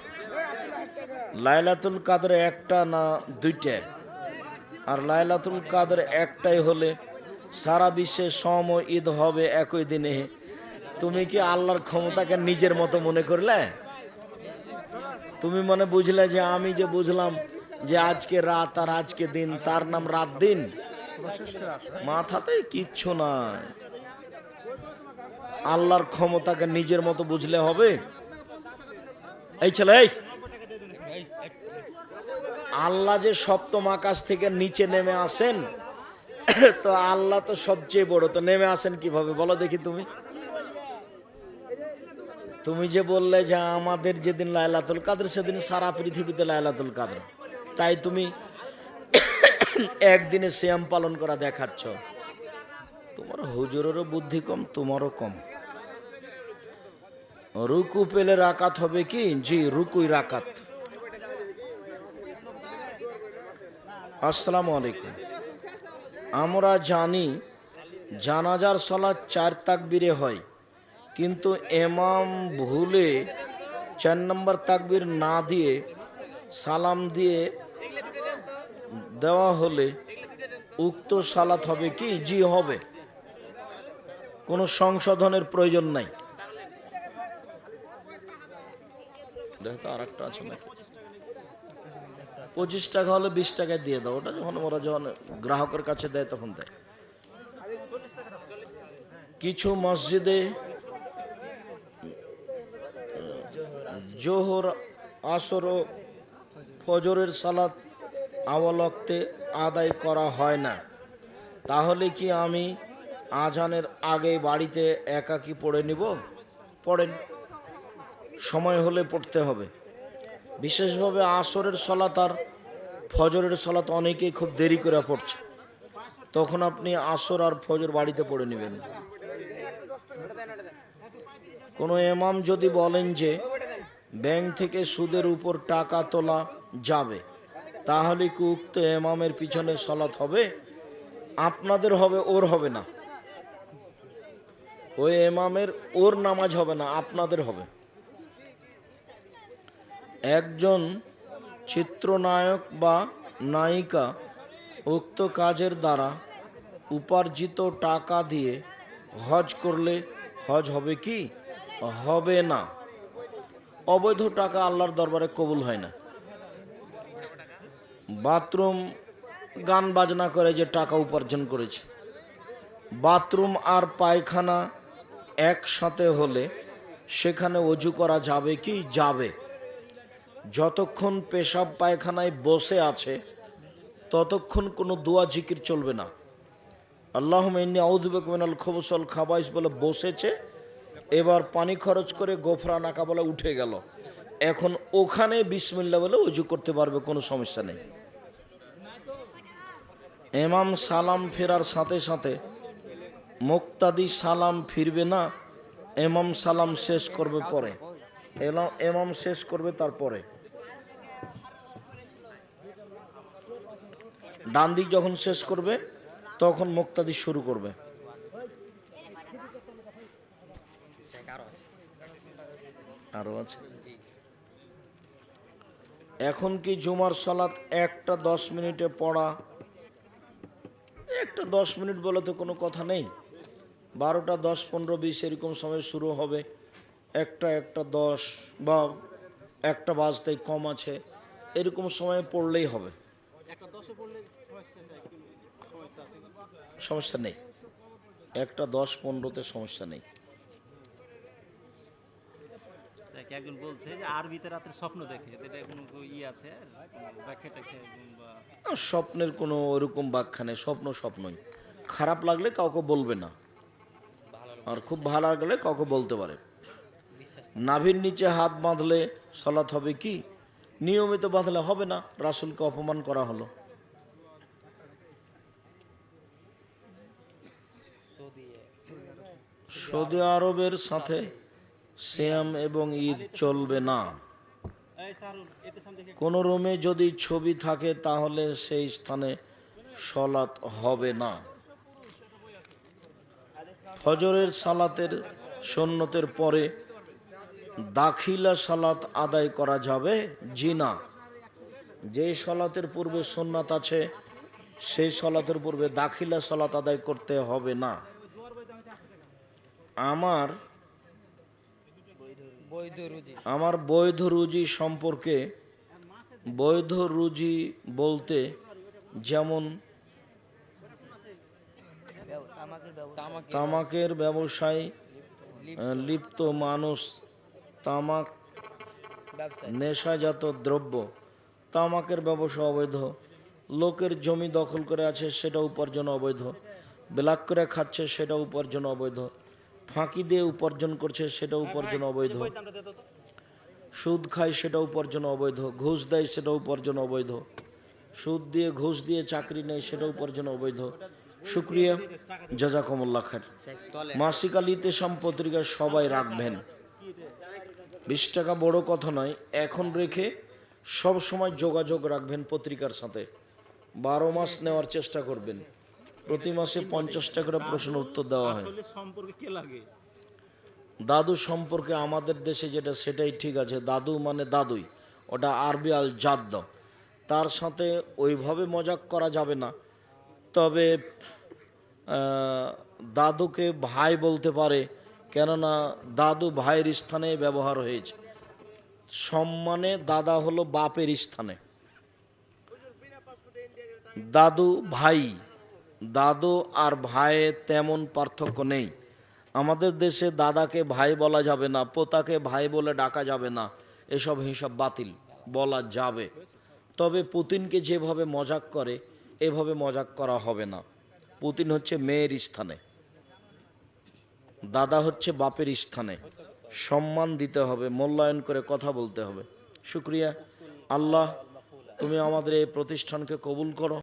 লাইলাতুল কাদর একটা না দুইটা? আর লাইলাতুল কাদর একটাই হলে সারা বিশ্বে সম ও ঈদ হবে একই দিনে। তুমি কি আল্লাহর ক্ষমতাকে নিজের মতো মনে করলে? তুমি মনে বুঝলে যে আমি যে বুঝলাম যে আজকে রাত আর আজকে দিন, তার নাম রাত দিন? মাথাতে কিচ্ছু নাই। আল্লাহর ক্ষমতাকে নিজের মতো বুঝলে হবে? এই ছেলে, আল্লাহ যে সপ্তম আকাশ থেকে নিচে নেমে আসেন, তো আল্লাহ তো সবচেয়ে বড়, তো নেমে আসেন কিভাবে বলো দেখি? তুমি যে বললে যে আমাদের যেদিন লাইলাতুল কাদর সেদিন সারা পৃথিবীতে লাইলাতুল কাদর, তাই তুমি একদিনে সিয়াম পালন করা দেখাচ্ছ। তোমার হুজুরেরও বুদ্ধি কম, তোমারও কম। রুকু পেলে রাকাত হবে কি? জি, রুকুই রাকাত। আসসালামু আলাইকুম। আমরা জানি জানাজার সালাত 4 তাকবীরে হয়, কিন্তু ইমাম ভুলে 4 নম্বর তাকবীর না দিয়ে সালাম দিয়ে দেওয়া হলে উক্ত সালাত হবে কি? জি, হবে। কোনো সংশোধনের প্রয়োজন নাই। দেখো আর একটা আছে নাকি? 25 টাকা হলে 20 টাকায় দিয়ে দাও। ওটা যখন গ্রাহকের কাছে দেয় তখন দেয়। কিছু মসজিদে জোহর, আসর ও ফজরের সালাত আওয়াল ওয়াক্তে আদায় করা হয় না। তাহলে কি আমি আজানের আগে বাড়িতে একাকি পড়ে নিব? পড়েন, সময় হলে পড়তে হবে। বিশেষভাবে আসরের সালাত আর ফজরের সালাত অনেকেই খুব দেরি করে পড়ছে, তখন আপনি আসর আর ফজর বাড়িতে পড়ে নেবেন। কোনো ইমাম যদি বলেন যে ব্যাংক থেকে সুদের উপর টাকা তোলা যাবে, তাহলে কি উক্ত ইমামের পিছনে সালাত হবে? আপনাদের হবে, ওর হবে না। ওই ইমামের ওর নামাজ হবে না, আপনাদের হবে। একজন চিত্রনায়ক বা নায়িকা উক্ত কাজের দ্বারা উপার্জিত টাকা দিয়ে হজ করলে হজ হবে কি? হবে না। অবৈধ টাকা আল্লাহর দরবারে কবুল হয় না। বাথরুম গান বাজনা করে যে টাকা উপার্জন করেছে, বাথরুম আর পায়খানা একসাথে হলে সেখানে অজু করা যাবে কি? যাবে। যতক্ষণ পেশাব পায়খানায় বসে আছে ততক্ষণ কোনো দোয়া জিকির চলবে না। আল্লাহুম্মা ইন্নী আউযু বিকা মিনাল খুবুসি ওয়াল খাবাইস বলে বসেছে, এবার পানি খরচ করে গোফরানাকা বলে উঠে গেল, এখন ওখানে বিসমিল্লাহ বলে ওযু করতে পারবে, কোনো সমস্যা নেই। ইমাম সালাম ফেরার সাথে সাথে মুক্তাদি সালাম ফিরবে না, ইমাম সালাম শেষ করবে পরে। ইমাম শেষ করবে তারপরে। ডান দিক যখন শেষ করবে তখন মুক্তাদি শুরু করবে। আরো আছে। এখন কি জুমার সালাত 1টা 10 মিনিটে পড়া? 1টা 10 মিনিট বলে তো কোনো কথা নেই। 12টা 10, 15, 20 এরকম সময় শুরু হবে। 1টা 10 বা 1টা বাজতেই কম আছে, এরকম সময়ে পড়লেই হবে, সমস্যা নেই। 1টা 10, 15-তে সমস্যা নেই। নাকি একজন বলছে যে আরবিতে রাতের স্বপ্ন দেখে, এটা কোনো আছে আর কোনো ব্যাখ্যা ট্যাখ্যা বা স্বপ্নের কোনো ওরকম ব্যাখ্যা নেই, স্বপ্ন স্বপ্নই। খারাপ লাগলে কাউকে বলবে না, আর খুব ভালো লাগলে কাউকে বলতে পারে। নাভির নিচে হাত বাঁধলে সালাত হবে কি? নিয়মিত বাঁধলে হবে না, রাসূলকে অপমান করা হলো। সৌদি আরবের সাথে সিয়াম এবং ঈদ চলবে না। কোন রুমে যদি ছবি থাকে তাহলে সেই স্থানে সালাত হবে না। ফজরের সালাতের সুন্নতের পরে দাখিলা সালাত আদায় করা যাবে? জি না। যে সালাতের পূর্বে সুন্নাত আছে সেই সালাতের পূর্বে দাখিলা সালাত আদায় করতে হবে না। আমার বৈধ রুজি সম্পর্কে, বৈধ রুজি বলতে যেমন তামাকের ব্যবসায় লিপ্ত মানুষ, তামাক নেশাজাত দ্রব্য, তামাকের ব্যবসা অবৈধ, লোকের জমি দখল করে আছে সেটা উপার্জন অবৈধ, ব্ল্যাক করে খাচ্ছে সেটা উপার্জন অবৈধ, ফাঁকি দিয়ে উপার্জন করছে সেটা উপার্জন অবৈধ, সুদ খায় সেটা উপার্জন অবৈধ, ঘুষ দেয় সেটা উপার্জন অবৈধ, সুদ দিয়ে ঘুষ দিয়ে চাকরি নেয় সেটা উপার্জন অবৈধ। শুক্রিয়া, জাযাকুমুল্লাহ খায়ের। মাসিক আল ইতিসাম পত্রিকা সবাই রাখবেন, 20 টাকা বড় কথা নয়, এখন রেখে সব সময় যোগাযোগ রাখবেন পত্রিকার সাথে। 12 মাস নেওয়ার চেষ্টা করবেন, প্রতি মাসে 50 টাকার প্রশ্ন উত্তর দেওয়া হয়। দাদু সম্পর্কে আমাদের দেশে যেটা সেটাই ঠিক আছে, দাদু মানে দাদুই, ওটা আরবি আল জাদ্দ, তার সাথে ওইভাবে মজাক করা যাবে না। তবে দাদুকে ভাই বলতে পারে, কেননা দাদু ভাইয়ের স্থানে ব্যবহার হয়েছে। সম্মানে দাদা হলো বাপের স্থানে, দাদু ভাই, দাদু আর ভাইয়ে তেমন পার্থক্য নেই। আমাদের দেশে দাদাকে ভাই বলা যাবে না, পোতাকে ভাই বলে ডাকা যাবে না, এসব হিসাব বাতিল, বলা যাবে। তবে পুতিনকে যেভাবে মজাক করে এভাবে মজাক করা হবে না। পুতিন হচ্ছে মেয়ের স্থানে, দাদা হচ্ছে বাপের স্থানে, সম্মান দিতে হবে, মূল্যায়ন করে কথা বলতে হবে। শুক্রিয়া। আল্লাহ তুমি আমাদের এই প্রতিষ্ঠানকে কবুল করো।